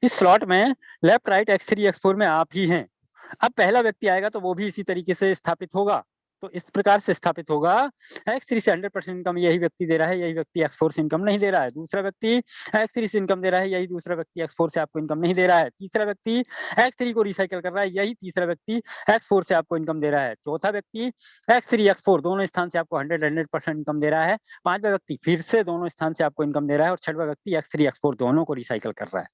इस स्लॉट में, लेफ्ट राइट X3 X4 में आप ही हैं। अब पहला व्यक्ति आएगा तो वो भी इसी तरीके से स्थापित होगा, तो इस प्रकार से स्थापित होगा। X3 से 100% इनकम यही व्यक्ति दे रहा है, यही व्यक्ति X4 से इनकम नहीं दे रहा है। दूसरा व्यक्ति X3 से इनकम दे रहा है, यही दूसरा व्यक्ति X4 से आपको इनकम नहीं दे रहा है। तीसरा व्यक्ति X3 को रिसाइकल कर रहा है, यही तीसरा व्यक्ति X4 से आपको इनकम दे रहा है। चौथा व्यक्ति X3 X4 दोनों स्थान से आपको 100% इनकम दे रहा है। पांचवा व्यक्ति फिर से दोनों स्थान से आपको इनकम दे रहा है और छठवा व्यक्ति X3 X4 दोनों को रिसाइकल कर रहा है।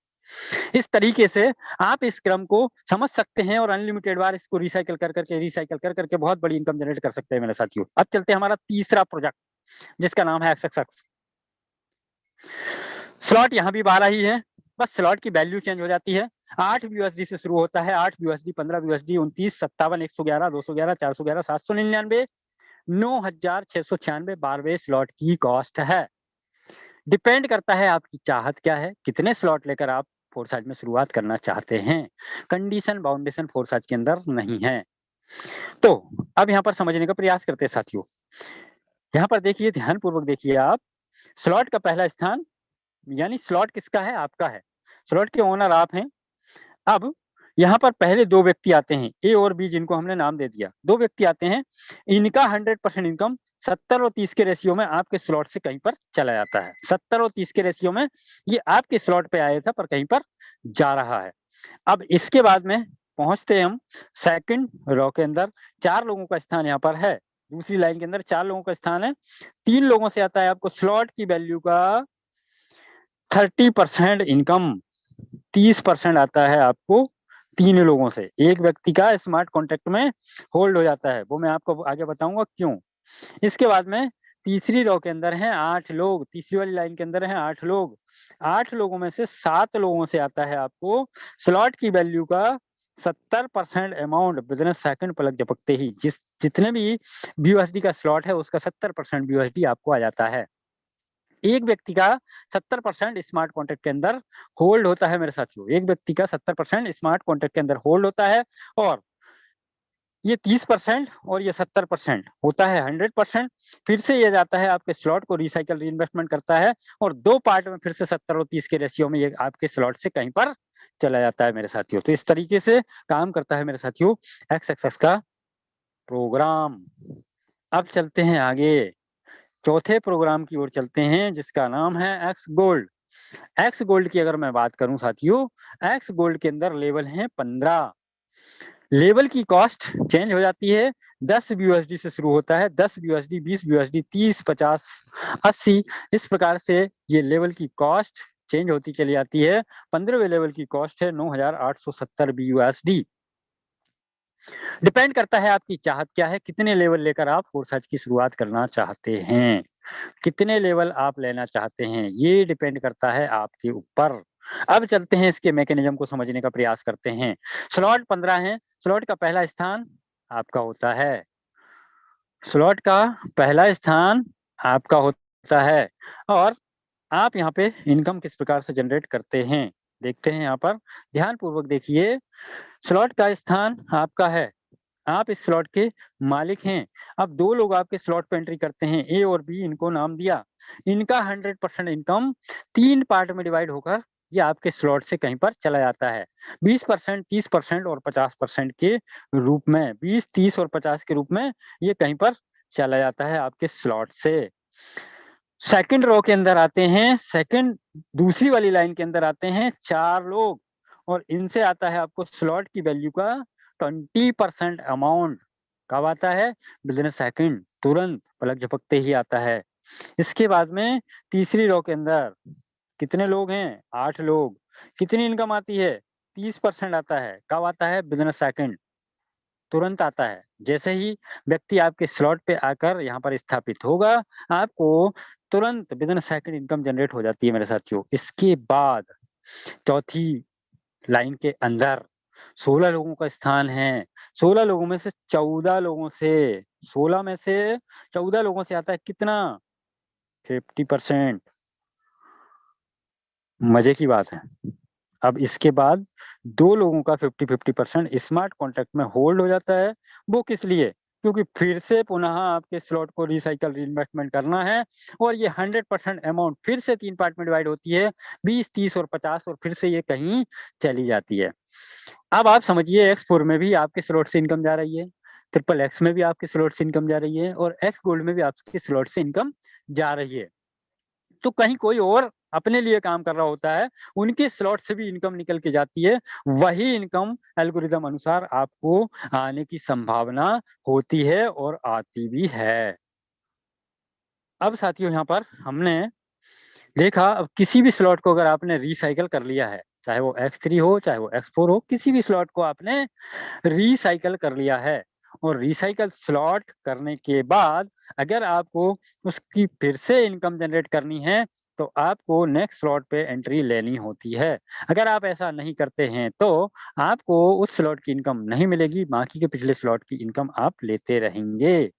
इस तरीके से आप इस क्रम को समझ सकते हैं और अनलिमिटेड बार इसको रिसाइकल कर करके बहुत बड़ी इनकम जनरेट कर सकते हैं मेरे साथियों। अब चलते हैं हमारा तीसरा प्रोजेक्ट जिसका नाम है XXX। स्लॉट यहाँ भी 12 ही है, बस स्लॉट की वैल्यू चेंज हो जाती है। 8 BUSD से शुरू होता है, 8 BUSD, 15 BUSD, 29, 57, 111, 211, 411, 799, 9,696 12वें स्लॉट की कॉस्ट है। डिपेंड करता है आपकी चाहत क्या है, कितने स्लॉट लेकर आप फोरसाइज में शुरुआत करना चाहते हैं। कंडीशन बाउंडेशन फोरसाइज के अंदर नहीं है। तो अब यहाँ पर समझने का प्रयास करते हैं साथियों। यहाँ पर देखिए, ध्यानपूर्वक देखिए आप, स्लॉट का पहला स्थान यानी स्लॉट किसका है? आपका है। स्लॉट के ओनर आप हैं। अब यहाँ पर पहले 2 व्यक्ति आते हैं, ए और बी, जिनको हमने नाम दे दिया। 2 व्यक्ति आते हैं, इनका 100% इनकम 70 और 30 के रेशियो में आपके स्लॉट से कहीं पर चला जाता है। 70 और 30 के रेशियो में ये आपके स्लॉट पे आया था पर कहीं पर जा रहा है। अब इसके बाद में पहुँचते हैं हम सेकंड रो के अंदर। 4 लोगों का स्थान यहाँ पर है। दूसरी लाइन के अंदर 4 लोगों का स्थान है। 3 लोगों से आता है आपको स्लॉट की वैल्यू का 30% इनकम। 30% आता है आपको 3 लोगों से। एक व्यक्ति का स्मार्ट कॉन्ट्रैक्ट में होल्ड हो जाता है, वो मैं आपको आगे बताऊँगा क्यों। इसके बाद में तीसरी रो के अंदर हैं 8 लोग, तीसरी वाली लाइन के अंदर हैं 8 लोग। 8 लोगों में से 7 लोगों से आता है आपको स्लॉट की वैल्यू का 70% अमाउंट बिज़नेस सेकंड पलक झपकते ही। जितने भी बीयूएसडी का स्लॉट है उसका 70% बीयूएसडी आपको आ जाता है। एक व्यक्ति का 70% स्मार्ट कॉन्ट्रैक्ट के अंदर होल्ड होता है मेरे साथियों। एक व्यक्ति का 70% स्मार्ट कॉन्ट्रैक्ट के अंदर होल्ड होता है और ये 30% और ये 70% होता है 100%। फिर से ये जाता है आपके स्लॉट को रीसाइकल रीइन्वेस्टमेंट करता है और 2 पार्ट में फिर से 70 और 30 के रेशियो में ये आपके स्लॉट से कहीं पर चला जाता है मेरे साथियों। तो इस तरीके से काम करता है मेरे साथियों एक्स एक्सेस का प्रोग्राम। अब चलते हैं आगे, चौथे प्रोग्राम की ओर चलते हैं जिसका नाम है एक्स गोल्ड। एक्स गोल्ड की अगर मैं बात करूं साथियों, एक्स गोल्ड के अंदर लेवल हैं 15। लेवल की कॉस्ट चेंज हो जाती है। 10 बीयूएसडी से शुरू होता है, 10 बीयूएसडी, 20 बीयूएसडी, 30, 50, 80, इस प्रकार से ये लेवल की कॉस्ट चेंज होती चली जाती है। 15वें लेवल की कॉस्ट है 9870 बीयूएसडी। डिपेंड करता है आपकी चाहत क्या है, कितने लेवल लेकर आप फोरसाइज की शुरुआत करना चाहते हैं, कितने लेवल आप लेना चाहते हैं, ये डिपेंड करता है आपके ऊपर। अब चलते हैं इसके मैकेनिज्म को समझने का प्रयास करते हैं। स्लॉट 15 है, स्लॉट का पहला स्थान आपका होता है, स्लॉट का पहला स्थान आपका होता है और आप यहाँ पे इनकम किस प्रकार से जनरेट करते हैं देखते हैं। यहाँ पर ध्यानपूर्वक देखिए, स्लॉट का स्थान आपका है, आप इस स्लॉट के मालिक हैं। अब 2 लोग आपके स्लॉट पे एंट्री करते हैं, ए और बी, इनको नाम दिया। इनका 100% इनकम 3 पार्ट में डिवाइड होकर ये आपके स्लॉट से कहीं पर चला जाता है। 20%, 30% और 50% के रूप में, 20, 30 और 50 के रूप में ये कहीं पर चला जाता है आपके स्लॉट से। सेकंड रो के अंदर आते हैं, सेकंड दूसरी वाली लाइन के अंदर आते हैं 4 लोग और इनसे आता है आपको स्लॉट की वैल्यू का 20% अमाउंट। कब आता है? बिजनेस सेकंड, तुरंत पलक झपकते ही आता है। इसके बाद में तीसरी रो के अंदर कितने लोग हैं? 8 लोग। कितनी इनकम आती है? 30% आता है। कब आता है? बिजनेस सेकंड, तुरंत आता है। जैसे ही व्यक्ति आपके स्लॉट पे आकर यहाँ पर स्थापित होगा, आपको तुरंत विदिन सेकंड इनकम जनरेट हो जाती है मेरे साथियों। इसके बाद चौथी लाइन के अंदर 16 लोगों का स्थान है। 16 लोगों में से 14 लोगों से 16 में से 14 लोगों से आता है कितना? 50%। मजे की बात है। अब इसके बाद 2 लोगों का 50-50% स्मार्ट कॉन्ट्रैक्ट में होल्ड हो जाता है। वो किस लिए? क्योंकि फिर से पुनः आपके स्लॉट को रीसाइकल रीइन्वेस्टमेंट करना है और ये 100% अमाउंट फिर से 3 पार्ट में डिवाइड होती है, 20, 30 और 50 और फिर से ये कहीं चली जाती है। अब आप समझिए X4 में भी आपके स्लॉट से इनकम जा रही है, ट्रिपल X में भी आपके स्लॉट से इनकम जा रही है और X गोल्ड में भी आपके स्लॉट से इनकम जा रही है। तो कहीं कोई और अपने लिए काम कर रहा होता है, उनके स्लॉट से भी इनकम निकल के जाती है। वही इनकम एल्गोरिदम अनुसार आपको आने की संभावना होती है और आती भी है। अब साथियों यहाँ पर हमने देखा, अब किसी भी स्लॉट को अगर आपने रिसाइकिल कर लिया है, चाहे वो X3 हो, चाहे वो X4 हो, किसी भी स्लॉट को आपने रिसाइकिल कर लिया है और रिसाइकिल स्लॉट करने के बाद अगर आपको उसकी फिर से इनकम जनरेट करनी है तो आपको नेक्स्ट स्लॉट पे एंट्री लेनी होती है। अगर आप ऐसा नहीं करते हैं तो आपको उस स्लॉट की इनकम नहीं मिलेगी, बाकी के पिछले स्लॉट की इनकम आप लेते रहेंगे।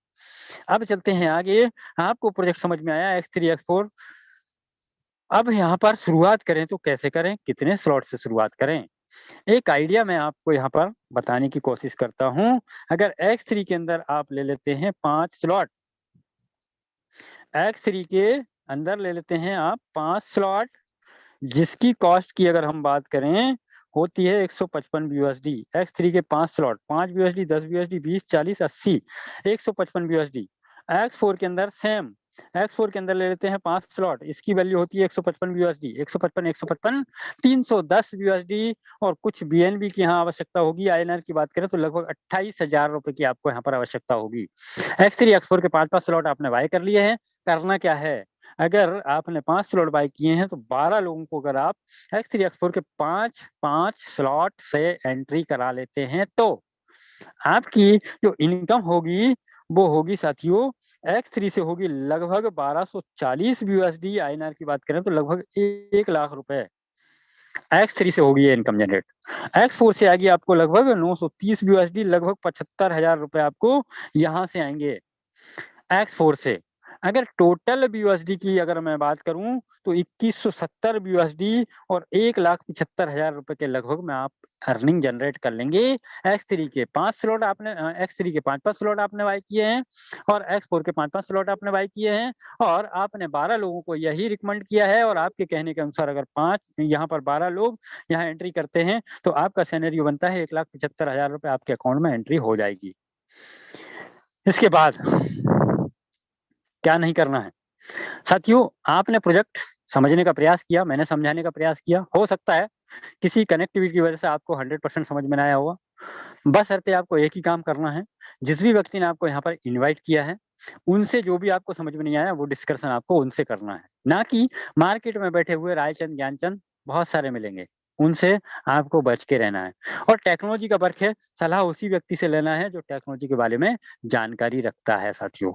अब चलते हैं आगे, आपको प्रोजेक्ट समझ में आया X3 X4। अब यहाँ पर शुरुआत करें तो कैसे करें, कितने स्लॉट से शुरुआत करें? एक आइडिया मैं आपको यहाँ पर बताने की कोशिश करता हूँ। अगर X3 के अंदर आप ले लेते हैं 5 स्लॉट, X3 के अंदर ले लेते हैं आप 5 स्लॉट, जिसकी कॉस्ट की अगर हम बात करें होती है 155 BUSD। X3 के 5 slot, 5 BUSD, 10 BUSD, 20, 40, 80, 155 BUSD। X4 के अंदर सेम, X4 के अंदर ले लेते हैं 5 स्लॉट, इसकी वैल्यू होती है 155 BUSD, 155, 310 BUSD। और कुछ BNB की यहाँ आवश्यकता होगी। INR की बात करें तो लगभग 28,000 रुपए की आपको यहाँ पर आवश्यकता होगी। X3 X4 के 5 स्लॉट आपने बाय कर लिए हैं। करना क्या है, अगर आपने 5 स्लॉट बाय किए हैं तो 12 लोगों को अगर आप X3 X4 के 5 स्लॉट से एंट्री करा लेते हैं तो आपकी जो इनकम होगी वो होगी साथियों X3 से होगी लगभग 1240 BUSD। INR की बात करें तो लगभग 1 लाख रुपए X3 से होगी ये इनकम जनरेट। X4 से आएगी आपको लगभग 930 BUSD, लगभग 75,000 रुपए आपको यहाँ से आएंगे X4 से। अगर टोटल BUSD की अगर मैं बात करूं तो 2170 BUSD और 1,75,000 रुपए के लगभग में आप अर्निंग जनरेट कर लेंगे। X3 के 5 स्लॉट आपने X3 के 5 स्लॉट आपने बाय किए हैं और X4 के 5 स्लॉट आपने बाय किए हैं और आपने 12 लोगों को यही रिकमेंड किया है और आपके कहने के अनुसार अगर 5 यहाँ पर 12 लोग यहाँ एंट्री करते हैं तो आपका सिनेरियो बनता है 1,75,000 रुपए आपके अकाउंट में एंट्री हो जाएगी। इसके बाद क्या नहीं करना है साथियों, आपने प्रोजेक्ट समझने का प्रयास किया, मैंने समझाने का प्रयास किया। हो सकता है किसी कनेक्टिविटी की वजह से आपको 100% समझ में ना आया होगा। बशर्ते आपको एक ही काम करना है, जिस भी व्यक्ति ने आपको यहाँ पर इनवाइट किया है उनसे जो भी आपको समझ में नहीं आया वो डिस्कशन आपको उनसे करना है, ना कि मार्केट में बैठे हुए रायचंद ज्ञानचंद बहुत सारे मिलेंगे, उनसे आपको बच के रहना है। और टेक्नोलॉजी का वर्क है, सलाह उसी व्यक्ति से लेना है जो टेक्नोलॉजी के बारे में जानकारी रखता है। साथियों,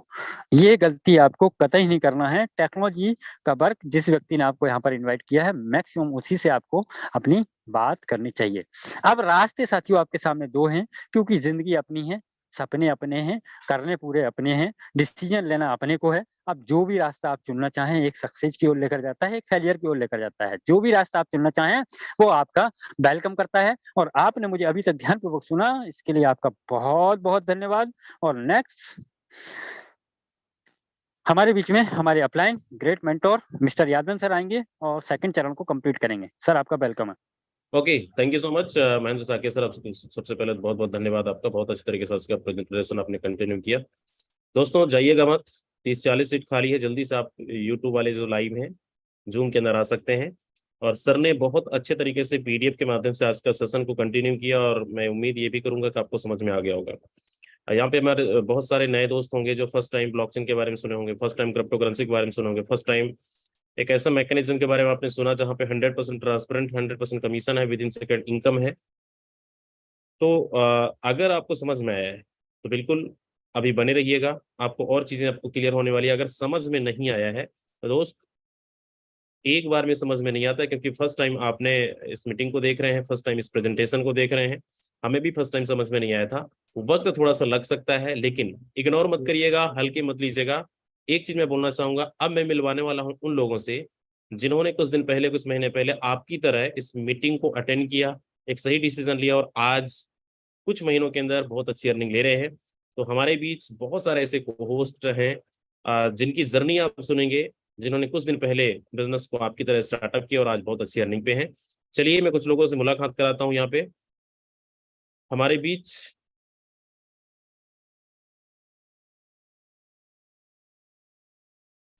ये गलती आपको कतई नहीं करना है। टेक्नोलॉजी का वर्क जिस व्यक्ति ने आपको यहाँ पर इनवाइट किया है मैक्सिमम उसी से आपको अपनी बात करनी चाहिए। अब रास्ते साथियों आपके सामने दो हैं, क्योंकि जिंदगी अपनी है, सपने अपने हैं, करने पूरे अपने हैं, डिसीजन लेना अपने को है। अब जो भी रास्ता आप चुनना चाहें, एक सक्सेस की ओर लेकर जाता है, एक फेलियर की ओर लेकर जाता है। जो भी रास्ता आप चुनना चाहें वो आपका वेलकम करता है। और आपने मुझे अभी तक ध्यानपूर्वक सुना, इसके लिए आपका बहुत बहुत धन्यवाद। और नेक्स्ट हमारे बीच में हमारे upline great mentor mister Yadavan sir आएंगे और सेकंड चरण को कंप्लीट करेंगे। सर आपका वेलकम है। Okay, thank you so much Mahendra Saikia sir. सबसे पहले बहुत बहुत धन्यवाद आपका, बहुत अच्छे तरीके से इसका प्रेजेंटेशन आपने कंटिन्यू किया। दोस्तों जाइएगा मत, 30-40 सीट खाली है, जल्दी से आप यूट्यूब वाले जो लाइव हैं जूम के अंदर आ सकते हैं। और सर ने बहुत अच्छे तरीके से PDF के माध्यम से आज का सेशन को कंटिन्यू किया और मैं उम्मीद ये भी करूंगा कि आपको समझ में आ गया होगा। यहाँ पे हमारे बहुत सारे नए दोस्त होंगे जो फर्स्ट टाइम ब्लॉकचेन के बारे में सुने होंगे, फर्स्ट टाइम क्रिप्टो करेंसी के बारे में सुने होंगे, फर्स्ट टाइम एक ऐसा मैकेनिज्म के बारे में आपने सुना जहां पे 100% ट्रांसपेरेंट, 100% कमीशन है, विद इन सेकंड इनकम है। तो अगर आपको समझ में आया है तो बिल्कुल अभी बने रहिएगा, आपको और चीजें आपको क्लियर होने वाली है। अगर समझ में नहीं आया है तो दोस्त, एक बार में समझ में नहीं आता, क्योंकि फर्स्ट टाइम आपने इस मीटिंग को देख रहे हैं, फर्स्ट टाइम इस प्रेजेंटेशन को देख रहे हैं। हमें भी फर्स्ट टाइम समझ में नहीं आया था, वक्त थोड़ा सा लग सकता है, लेकिन इग्नोर मत करिएगा, हल्के मत लीजिएगा। एक चीज मैं बोलना चाहूंगा, अब मैं मिलवाने वाला हूं उन लोगों से जिन्होंने कुछ दिन पहले, कुछ महीने पहले आपकी तरह इस मीटिंग को अटेंड किया, एक सही डिसीजन लिया और आज कुछ महीनों के अंदर बहुत अच्छी अर्निंग ले रहे हैं। तो हमारे बीच बहुत सारे ऐसे होस्ट हैं जिनकी जर्नी आप सुनेंगे, जिन्होंने कुछ दिन पहले बिजनेस को आपकी तरह स्टार्टअप किया और आज बहुत अच्छी अर्निंग पे हैं। चलिए मैं कुछ लोगों से मुलाकात कराता हूं यहाँ पे हमारे बीच।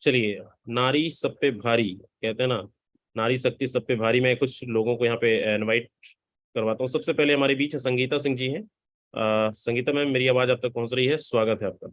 चलिए, नारी सब पे भारी कहते हैं ना, नारी शक्ति सब पे भारी। मैं कुछ लोगों को यहाँ पे इनवाइट करवाता हूँ। सबसे पहले हमारे बीच संगीता सिंह जी हैं। संगीता मैम, मेरी आवाज आप तक पहुंच रही है? स्वागत है आपका।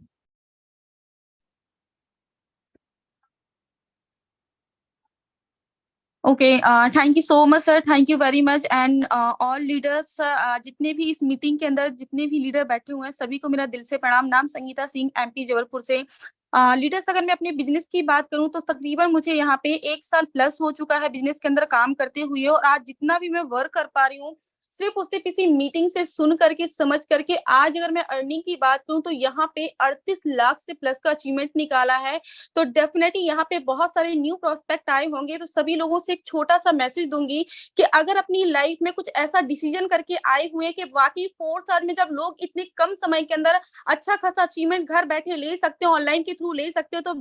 Okay, thank you so much sir, thank you very much and all leaders, जितने भी इस मीटिंग के अंदर जितने भी लीडर बैठे हुए हैं सभी को मेरा दिल से प्रणाम। नाम संगीता सिंह, MP जबलपुर से। लीडर्स, अगर मैं अपने बिजनेस की बात करूं तो तकरीबन मुझे यहाँ पे 1 साल प्लस हो चुका है बिजनेस के अंदर काम करते हुए, और आज जितना भी मैं वर्क कर पा रही हूँ सिर्फ और सिर्फ इसी मीटिंग से सुन करके, समझ करके आज अगर मैं अर्निंग की बात करूं तो यहाँ पे 38 लाख से प्लस का अचीवमेंट निकाला है। तो डेफिनेटली यहाँ पे बहुत सारे न्यू प्रोस्पेक्ट आए होंगे, तो सभी लोगों से एक छोटा सा मैसेज दूंगी कि अगर अपनी लाइफ में कुछ ऐसा डिसीजन करके आए हुए कि वाकई 4 साल में जब लोग इतने कम समय के अंदर अच्छा खासा अचीवमेंट घर बैठे ले सकते हो, ऑनलाइन के थ्रू ले सकते हो, तो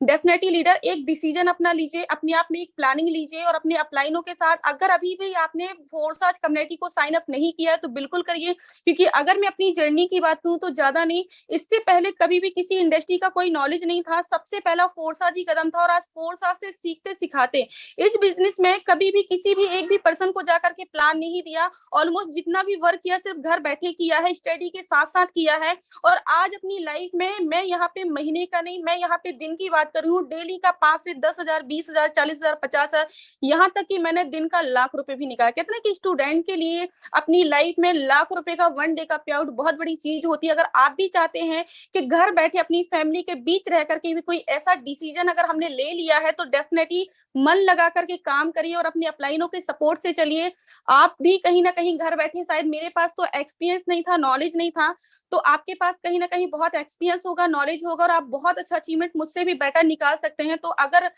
डेफिनेटली लीडर एक डिसीजन अपना लीजिए, अपने आप में एक प्लानिंग लीजिए और अपने अपलाइनों के साथ अगर अभी भी आपने फोर्साज कम्युनिटी को साइन अप नहीं किया है तो बिल्कुल करिए। क्योंकि अगर मैं अपनी जर्नी की बात करूं तो ज्यादा नहीं, इससे पहले कभी भी किसी इंडस्ट्री का कोई नॉलेज नहीं था, सबसे पहला फोर्साज ही कदम था और आज फोर्साज से सीखते सिखाते इस बिजनेस में कभी भी किसी भी एक भी पर्सन को जाकर के प्लान नहीं दिया। ऑलमोस्ट जितना भी वर्क किया सिर्फ घर बैठे किया है, स्टडी के साथ साथ किया है। और आज अपनी लाइफ में मैं यहाँ पे महीने का नहीं, मैं यहाँ पे दिन की बात कर रही हूँ, डेली का 5 से 10,000, 20,000, 40,000, 50,000, यहाँ तक कि मैंने दिन का लाख रुपए भी निकाला। कहते हैं कि स्टूडेंट के लिए अपनी लाइफ में लाख रुपए का 1 डे का पे आउट बहुत बड़ी चीज होती है। अगर आप भी चाहते हैं कि घर बैठे अपनी फैमिली के बीच रह करके भी कोई ऐसा डिसीजन अगर हमने ले लिया है तो डेफिनेटली मन लगा करके काम करिए और अपनी अपलाइनों के सपोर्ट से चलिए। आप भी कहीं ना कहीं घर बैठे, शायद मेरे पास तो एक्सपीरियंस नहीं था, नॉलेज नहीं था, तो आपके पास कहीं ना कहीं बहुत एक्सपीरियंस होगा, नॉलेज होगा और आप बहुत अच्छा अचीवमेंट मुझसे भी बेटर निकाल सकते हैं। तो अगर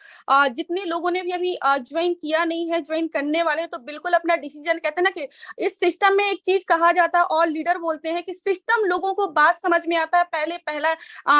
जितने लोगों ने भी अभी ज्वाइन किया नहीं है, ज्वाइन करने वाले, तो बिल्कुल अपना डिसीजन, कहते हैं ना कि इस सिस्टम में एक चीज कहा जाता है और लीडर बोलते हैं कि सिस्टम लोगों को बात समझ में आता है,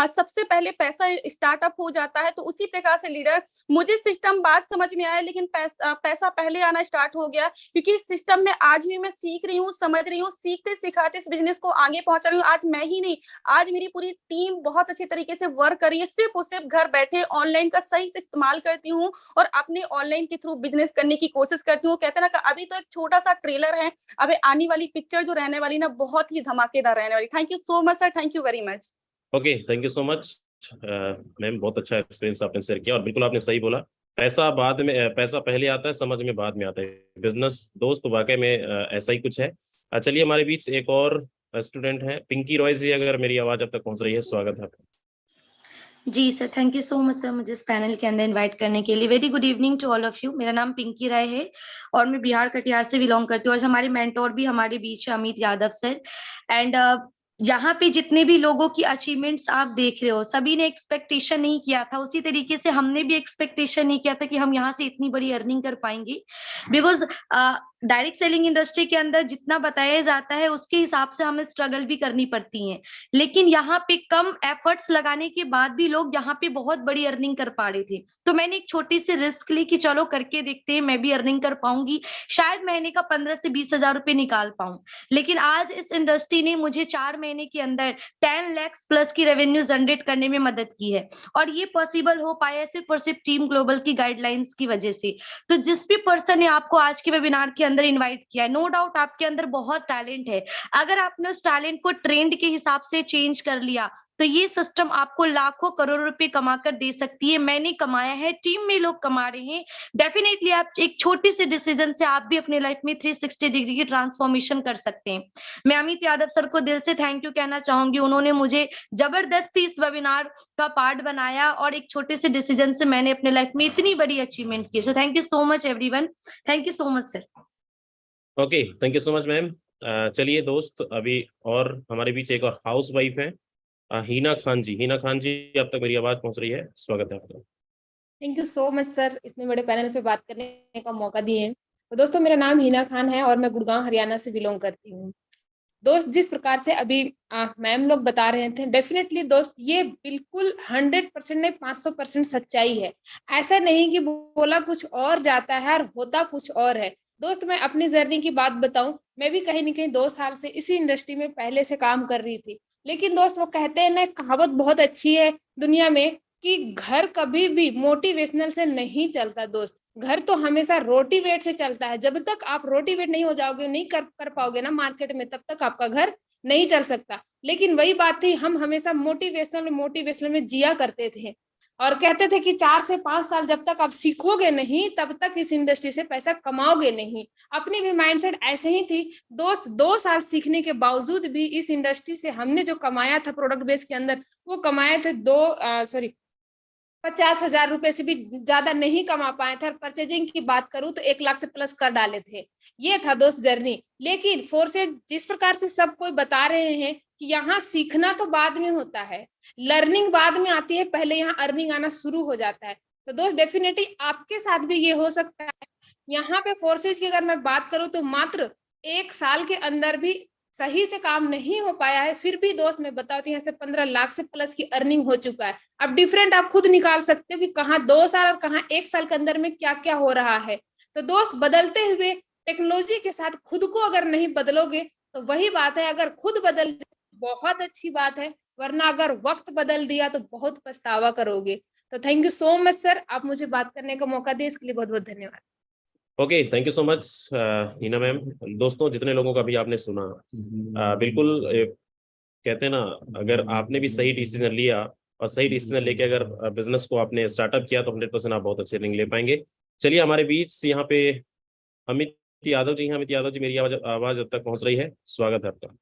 सबसे पहले पैसा स्टार्टअप हो जाता है। तो उसी प्रकार से लीडर, मुझे सिस्टम बात समझ में आया लेकिन पैसा पहले आना स्टार्ट हो गया, क्योंकि इस सिस्टम में आज भी मैं सीख रही हूँ, समझ रही हूँ, सीखते सिखाते इस बिजनेस को आगे पहुंचा रही हूँ। आज मैं ही नहीं, आज मेरी पूरी टीम बहुत अच्छे तरीके से वर्क कर रही है, सिर्फ और सिर्फ घर बैठे ऑनलाइन का सही से इस्तेमाल करती हूँ और अपने ऑनलाइन के थ्रू बिजनेस करने की कोशिश करती हूँ। कहते हैं ना कि अभी तो एक छोटा सा ट्रेलर है, अभी आने वाली पिक्चर जो रहने वाली ना बहुत ही धमाकेदार रहने वाली। Thank you so much sir, thank you very much. Okay, thank you so much ma'am, बहुत अच्छा एक्सपीरियंस आपने शेयर किया और बिल्कुल आपने सही बोला, पैसा बाद में, पैसा पहले आता है, समझ में बाद में आता है बिजनेस। दोस्त वाकई में ऐसा ही कुछ है। चलिए, हमारे बीच एक और स्टूडेंट है, पिंकी रॉय जी, अगर मेरी आवाज अब तक पहुंच रही है, स्वागत है आपका। जी sir, thank you so much sir मुझे इस पैनल के अंदर इनवाइट करने के लिए। Very good evening to all of you. मेरा नाम पिंकी राय है और मैं बिहार कटिहार से बिलोंग करती हूँ और हमारे मेंटोर भी हमारे बीच है, अमित यादव सर। एंड यहाँ पे जितने भी लोगों की अचीवमेंट्स आप देख रहे हो, सभी ने एक्सपेक्टेशन नहीं किया था, उसी तरीके से हमने भी एक्सपेक्टेशन नहीं किया था कि हम यहाँ से इतनी बड़ी अर्निंग कर पाएंगे। बिकॉज डायरेक्ट सेलिंग इंडस्ट्री के अंदर जितना बताया जाता है उसके हिसाब से हमें स्ट्रगल भी करनी पड़ती है, लेकिन यहाँ पे कम एफर्ट्स लगाने के बाद भी लोग यहाँ पे बहुत बड़ी अर्निंग कर पा रहे थे। तो मैंने एक छोटी सी रिस्क ली कि चलो करके देखते हैं, मैं भी अर्निंग कर पाऊंगी, शायद महीने का 15 से 20,000 रुपए निकाल पाऊं। लेकिन आज इस इंडस्ट्री ने मुझे 4 महीने के अंदर 10 लाख प्लस की रेवेन्यू जनरेट करने में मदद की है और ये पॉसिबल हो पाया सिर्फ और सिर्फ टीम ग्लोबल की गाइडलाइंस की वजह से। तो जिस भी पर्सन ने आपको आज के वेबिनार के अंदर इनवाइट किया है, नो डाउट आपके अंदर बहुत टैलेंट है। अगर आपने उस टैलेंट को ट्रेंड के हिसाब से चेंज कर लिया तो ये सिस्टम आपको लाखों करोड़ों रुपए कमा कर दे सकती है। मैंने कमाया है, टीम में लोग कमा रहे हैं। डेफिनेटली आप एक छोटी सी डिसीजन से आप भी अपने लाइफ में 360 डिग्री की ट्रांसफॉर्मेशन कर सकते हैं। मैं अमित यादव सर को दिल से थैंक यू कहना चाहूंगी, उन्होंने मुझे जबरदस्ती इस वेबिनार का पार्ट बनाया और एक छोटे से डिसीजन से मैंने अपने लाइफ में इतनी बड़ी अचीवमेंट की। So thank you so much everyone, thank you so much sir. Okay, thank you so much ma'am. चलिए दोस्त, अभी और हमारे बीच एक और हाउस वाइफ है, हीना खान जी। हीना खान जी, अब तक मेरी आवाज पहुंच रही है, स्वागत है आपका। Thank you so much sir, इतने बड़े पैनल पे बात करने का मौका दिए। तो दोस्तों, मेरा नाम हीना खान है और मैं गुड़गांव हरियाणा से बिलोंग करती हूँ। दोस्त, जिस प्रकार से अभी मैम लोग बता रहे थे, डेफिनेटली दोस्त ये बिल्कुल 100% नहीं 500% सच्चाई है। ऐसा नहीं कि बोला कुछ और जाता है और होता कुछ और है। दोस्त, मैं अपनी जर्नी की बात बताऊं, मैं भी कहीं ना कहीं 2 साल से इसी इंडस्ट्री में पहले से काम कर रही थी। लेकिन दोस्त, वो कहते हैं ना, कहावत बहुत अच्छी है दुनिया में कि घर कभी भी मोटिवेशनल से नहीं चलता। दोस्त, घर तो हमेशा रोटीवेट से चलता है। जब तक आप रोटीवेट नहीं हो जाओगे, नहीं कर पाओगे ना मार्केट में, तब तक आपका घर नहीं चल सकता। लेकिन वही बात थी, हम हमेशा मोटिवेशनल में जिया करते थे और कहते थे कि 4 से 5 साल जब तक आप सीखोगे नहीं, तब तक इस इंडस्ट्री से पैसा कमाओगे नहीं। अपनी भी माइंडसेट ऐसे ही थी। दोस्त, 2 साल सीखने के बावजूद भी इस इंडस्ट्री से हमने जो कमाया था प्रोडक्ट बेस के अंदर, वो कमाए थे 50,000 रुपए से भी ज्यादा नहीं कमा पाए थे, और परचेजिंग की बात करूं तो 1 लाख से प्लस कर डाले थे। ये था दोस्त जर्नी। लेकिन फोर्सेज जिस प्रकार से सब कोई बता रहे हैं कि यहाँ सीखना तो बाद में होता है, लर्निंग बाद में आती है, पहले यहाँ अर्निंग आना शुरू हो जाता है। तो दोस्त डेफिनेटली आपके साथ भी ये हो सकता है। यहाँ पे फोर्सेज की अगर मैं बात करूं तो मात्र 1 साल के अंदर भी सही से काम नहीं हो पाया है, फिर भी दोस्त मैं बताती हूँ यहाँ से 15 लाख से प्लस की अर्निंग हो चुका है। अब डिफरेंट आप खुद निकाल सकते हो कि कहाँ 2 साल और कहाँ 1 साल के अंदर में क्या क्या हो रहा है। तो दोस्त बदलते हुए टेक्नोलॉजी के साथ खुद को अगर नहीं बदलोगे तो वही बात है, अगर खुद बदल बहुत अच्छी बात है, वरना अगर वक्त बदल दिया तो बहुत पछतावा करोगे। तो thank you so much sir, आप मुझे बात करने का मौका दिए, इसके लिए बहुत बहुत धन्यवाद। Okay, thank you so much Heena ma'am. दोस्तों, जितने लोगों का भी आपने सुना, बिल्कुल कहते हैं ना, अगर आपने भी सही डिसीजन लिया और सही डिसीजन लेके अगर बिजनेस को आपने स्टार्टअप किया तो 100% आप बहुत अच्छे अर्निंग ले पाएंगे। चलिए, हमारे बीच यहाँ पे अमित यादव जी हैं। अमित यादव जी, मेरी आवाज अब तक पहुंच रही है? स्वागत है आपका।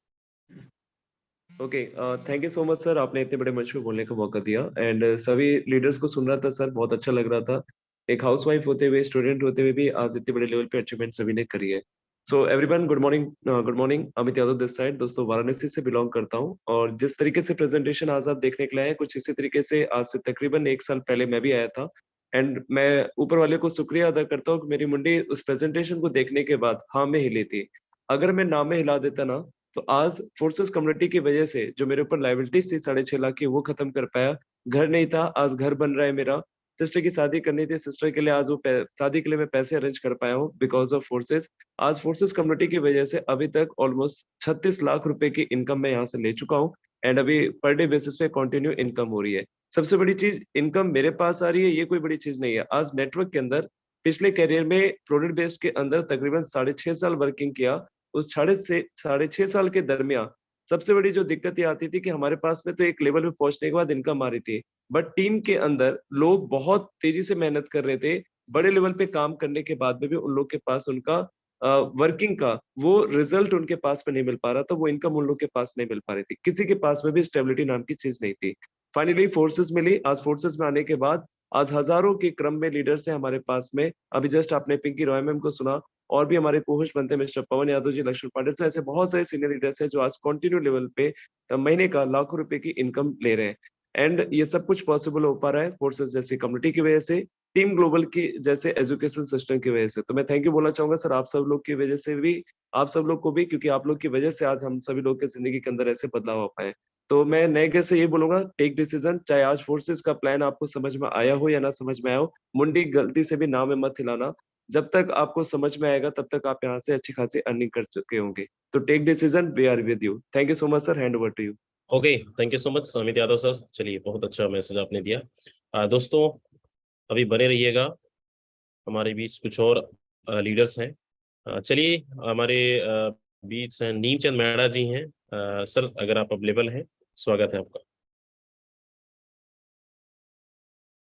Okay, thank you so much sir, आपने इतने बड़े मंच पे बोलने का मौका दिया। एंड सभी लीडर्स को सुन रहा था सर, बहुत अच्छा लग रहा था। एक हाउसवाइफ होते हुए, स्टूडेंट होते हुए भी आज इतने बड़े लेवल पे अचीवमेंट सभी ने करी है। So everyone, good morning. Good morning, Amit Yadav this side. दोस्तों, वाराणसी से बिलोंग करता हूँ, और जिस तरीके से प्रेजेंटेशन आज आप देखने के लिए आए, कुछ इसी तरीके से आज से तकरीबन 1 साल पहले मैं भी आया था। एंड मैं ऊपर वाले को शुक्रिया अदा करता हूँ कि मेरी मुंडी उस प्रेजेंटेशन को देखने के बाद हाँ में हिली थी। अगर मैं ना में हिला देता ना, तो आज फोर्सेस कम्युनिटी की वजह से जो मेरे ऊपर लाइबिलिटीज थी 6.5 लाख की, वो खत्म कर पाया। घर नहीं था, आज घर बन रहा है मेरा। सिस्टर की शादी करनी थी, सिस्टर के लिए आज वो शादी के लिए मैं पैसे अरेंज कर पाया हूँ बिकॉज ऑफ फोर्सेस। आज फोर्सेस कम्युनिटी की वजह से अभी तक ऑलमोस्ट 36 लाख रुपए की इनकम मैं यहाँ से ले चुका हूँ। एंड अभी पर डे बेसिस पे कंटिन्यू इनकम हो रही है। सबसे बड़ी चीज, इनकम मेरे पास आ रही है, ये कोई बड़ी चीज नहीं है। आज नेटवर्क के अंदर पिछले करियर में प्रोडक्ट बेस्ड के अंदर तकरीबन 6.5 साल वर्किंग किया। उस 6.5 साल के दरमियान सबसे बड़ी जो दिक्कत ये आती थी कि हमारे पास में तो एक लेवल पे पहुंचने के बाद इनकम आ रही थी, बट टीम के अंदर लोग बहुत तेजी से मेहनत कर रहे थे। बड़े लेवल पे काम करने के बाद में भी उन लोग के पास उनका वर्किंग का वो रिजल्ट उनके पास में नहीं मिल पा रहा था, वो इनकम उन लोग के पास नहीं मिल पा रही थी। किसी के पास में भी स्टेबिलिटी नाम की चीज नहीं थी। फाइनली फोर्सेस मिली। आज फोर्सेस में आने के बाद आज हजारों के क्रम में लीडर्स हैं हमारे पास में। अभी जस्ट आपने पिंकी रॉय मैम को सुना, और भी हमारे कोहोस्ट बनते हैं मिस्टर पवन यादव जी, लक्ष्मण पाटिल से, ऐसे बहुत सारे सीनियर लीडर्स हैं जो आज कंटिन्यू लेवल पे महीने का लाखों रुपए की इनकम ले रहे हैं। एंड ये सब कुछ पॉसिबल हो पा रहा है फोर्सेस जैसी कम्युनिटी की वजह से, टीम ग्लोबल की जैसे एजुकेशन सिस्टम की वजह से। तो मैं थैंक यू बोलना चाहूंगा सर, आप सब लोग की वजह से भी, आप सब लोग को भी, क्योंकि आप लोग की वजह से आज हम सभी लोग की जिंदगी के अंदर ऐसे बदलाव आ पाए। तो मैं नए गेस्ट से ये बोलूंगा, टेक डिसीजन। चाहे आज फोर्सेस का प्लान आपको समझ में आया हो या ना समझ में आया हो, मुंडी गलती से भी नाम में मत हिलाना। जब तक आपको समझ में आएगा तब तक आप यहाँ से अच्छी खासी अर्निंग कर चुके होंगे। तो take decision, we are with you. Thank you so much sir, hand over to you. Okay, thank you so much Amit Yadav sir. चलिए, बहुत अच्छा मैसेज आपने दिया। दोस्तों, अभी बने रहिएगा, हमारे बीच कुछ और लीडर्स हैं। चलिए, हमारे बीच नीमचंद मेहरा जी हैं। सर, अगर आप अवेलेबल हैं, स्वागत है आपका।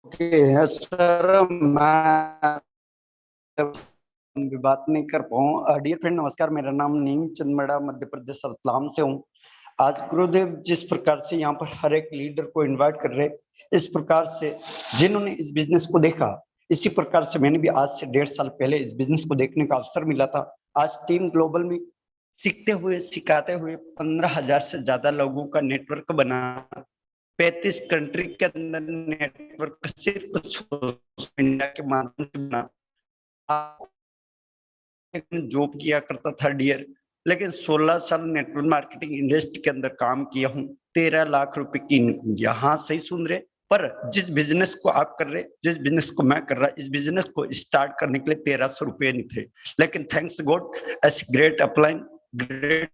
ओके सर, मैं बात नहीं कर पाऊँ। डियर फ्रेंड, नमस्कार। मेरा नाम नीमचंद मेहरा, मध्य प्रदेश रतलाम से हूँ। आज गुरुदेव जिस प्रकार से यहाँ पर हर एक लीडर को इनवाइट कर रहे, इस प्रकार से जिन्होंने इस बिजनेस को देखा, इसी प्रकार से मैंने भी आज से 1.5 साल पहले इस बिजनेस को देखने का अवसर मिला था। आज टीम ग्लोबल में सीखते हुए सिखाते हुए 15,000 से ज्यादा लोगों का नेटवर्क बना, 35 कंट्री के अंदर नेटवर्क सिर्फ सोशल मीडिया के माध्यम से बना। जॉब किया करता था डियर, लेकिन 16 साल नेटवर्क मार्केटिंग इंडस्ट्री के अंदर काम किया हूँ। 13 लाख रुपए की इनकम। यहाँ सही सुन रहे, पर जिस बिजनेस को आप कर रहे, जिस बिजनेस को मैं कर रहा, इस बिजनेस को स्टार्ट करने के लिए 1300 रुपए नहीं थे, लेकिन thanks God S great upline, great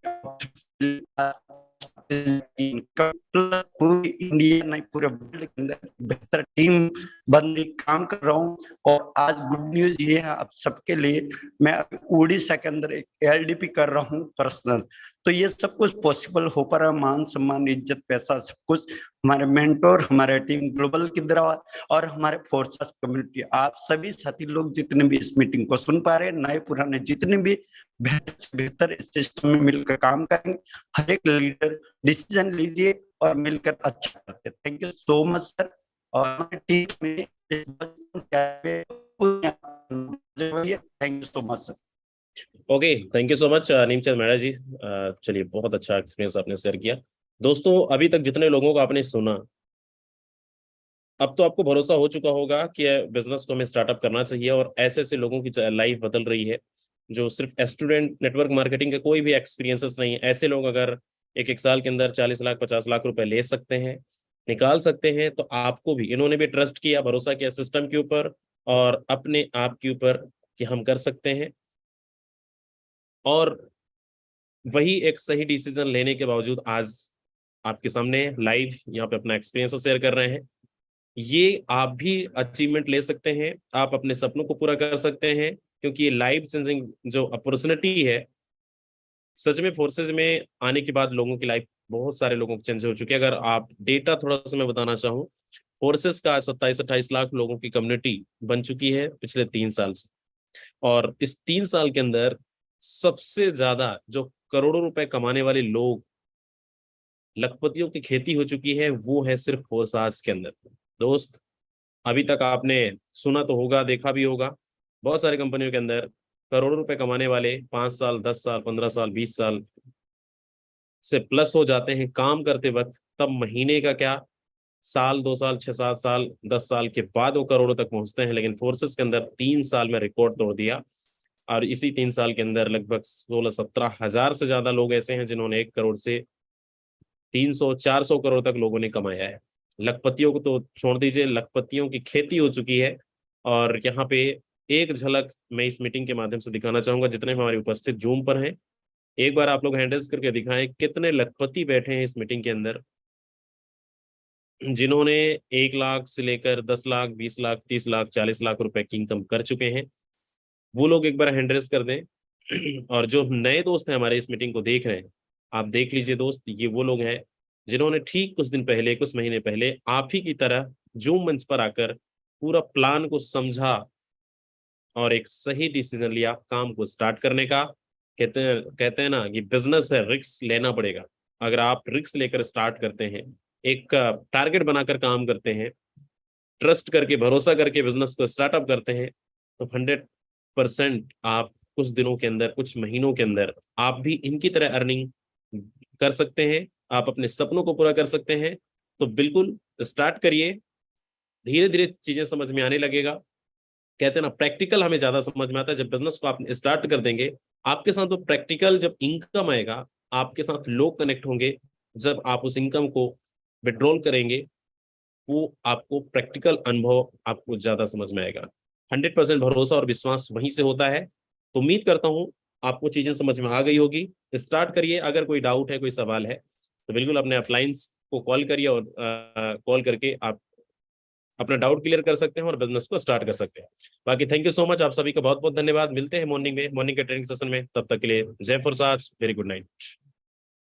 पूरी इंडिया नहीं पूरे वर्ल्ड के अंदर बेहतर टीम बनने काम कर रहा हूँ। और आज गुड न्यूज ये है आप सबके लिए, मैं उड़ीसा के अंदर एक LDP कर रहा हूँ पर्सनल। तो ये सब कुछ पॉसिबल हो पा रहा, मान सम्मान इज्जत पैसा सब कुछ हमारे मेंटोर, हमारे टीम ग्लोबल की तरह और हमारे फोर्सेस कम्युनिटी, आप सभी साथी लोग जितने भी इस मीटिंग को सुन पा रहे, नए पुराने जितने भी बेहतर से बेहतर इस सिस्टम में मिलकर काम करेंगे। हर एक लीडर डिसीजन लीजिए और मिलकर अच्छा करते। Thank you so much sir, और हमारी टीम में thank you so much sir. Okay, thank you so much Neemchand Mehra ji. चलिए, बहुत अच्छा एक्सपीरियंस आपने शेयर किया। दोस्तों, अभी तक जितने लोगों को आपने सुना, अब तो आपको भरोसा हो चुका होगा कि बिजनेस को हमें स्टार्टअप करना चाहिए, और ऐसे ऐसे लोगों की लाइफ बदल रही है जो सिर्फ स्टूडेंट नेटवर्क मार्केटिंग का कोई भी एक्सपीरियंसेस नहीं है। ऐसे लोग अगर एक साल के अंदर 40 लाख 50 लाख रुपए ले सकते हैं, निकाल सकते हैं, तो आपको भी इन्होंने भी ट्रस्ट किया, भरोसा किया सिस्टम के ऊपर और अपने आप के ऊपर कि हम कर सकते हैं, और वही एक सही डिसीजन लेने के बावजूद आज आपके सामने लाइव यहाँ पे अपना एक्सपीरियंस शेयर कर रहे हैं। ये आप भी अचीवमेंट ले सकते हैं, आप अपने सपनों को पूरा कर सकते हैं, क्योंकि ये लाइफ चेंजिंग जो अपॉर्चुनिटी है, सच में फोर्सेज में आने के बाद लोगों की लाइफ बहुत सारे लोगों की चेंज हो चुकी है। अगर आप डेटा थोड़ा सा मैं बताना चाहूँ, फोर्सेज का 27-28 लाख लोगों की कम्युनिटी बन चुकी है पिछले 3 साल से, और इस 3 साल के अंदर सबसे ज्यादा जो करोड़ों रुपए कमाने वाले लोग, लखपतियों की खेती हो चुकी है, वो है सिर्फ फोर्साज के अंदर। दोस्त, अभी तक आपने सुना तो होगा, देखा भी होगा, बहुत सारी कंपनियों के अंदर करोड़ों रुपए कमाने वाले 5 साल 10 साल 15 साल 20 साल से प्लस हो जाते हैं काम करते वक्त, तब महीने का क्या, साल 2 साल 6-7 साल 10 साल के बाद वो करोड़ों तक पहुंचते हैं। लेकिन फोर्सेस के अंदर 3 साल में रिकॉर्ड तोड़ दिया, और इसी 3 साल के अंदर लगभग 16-17 हजार से ज्यादा लोग ऐसे हैं जिन्होंने 1 करोड़ से 300-400 करोड़ तक लोगों ने कमाया है। लखपतियों को तो छोड़ दीजिए, लखपतियों की खेती हो चुकी है। और यहाँ पे एक झलक मैं इस मीटिंग के माध्यम से दिखाना चाहूंगा, जितने हमारे उपस्थित जूम पर हैं, एक बार आप लोग हैंड रेज करके दिखाएं कितने लखपति बैठे हैं इस मीटिंग के अंदर, जिन्होंने 1 लाख से लेकर 10 लाख 20 लाख 30 लाख 40 लाख रुपए की इनकम कर चुके हैं। वो लोग एक बार हैंड रेज कर दें। और जो नए दोस्त हैं हमारे इस मीटिंग को देख रहे हैं, आप देख लीजिए दोस्त, ये वो लोग हैं जिन्होंने ठीक कुछ दिन पहले, कुछ महीने पहले आप ही की तरह जूम मंच पर आकर पूरा प्लान को समझा और एक सही डिसीजन लिया काम को स्टार्ट करने का। कहते हैं ना कि बिजनेस है, रिस्क लेना पड़ेगा। अगर आप रिस्क लेकर स्टार्ट करते हैं, एक टारगेट बनाकर काम करते हैं, ट्रस्ट करके भरोसा करके बिजनेस को स्टार्टअप करते हैं, तो 100% आप कुछ दिनों के अंदर, कुछ महीनों के अंदर आप भी इनकी तरह अर्निंग कर सकते हैं, आप अपने सपनों को पूरा कर सकते हैं। तो बिल्कुल स्टार्ट करिए, धीरे धीरे चीजें समझ में आने लगेगा। कहते हैं ना, प्रैक्टिकल हमें ज्यादा समझ में आता है। जब बिजनेस को आप स्टार्ट कर देंगे, आपके साथ वो प्रैक्टिकल जब इनकम आएगा, आपके साथ लोग कनेक्ट होंगे, जब आप उस इनकम को विड्रॉल करेंगे, वो आपको प्रैक्टिकल अनुभव आपको ज्यादा समझ में आएगा। 100% भरोसा और विश्वास वहीं से होता है। तो उम्मीद करता हूँ आपको चीजें समझ में आ गई होगी। स्टार्ट करिए। अगर कोई डाउट है, कोई सवाल है, तो बिल्कुल अपने अपलाइंस को कॉल करिए, और कॉल करके आप अपना डाउट क्लियर कर सकते हैं और बिजनेस को स्टार्ट कर सकते हैं। बाकी थैंक यू सो मच, आप सभी का बहुत बहुत धन्यवाद। मिलते हैं मॉर्निंग के ट्रेनिंग सेशन में। तब तक के लिए जय फॉरसाज, वेरी गुड नाइट।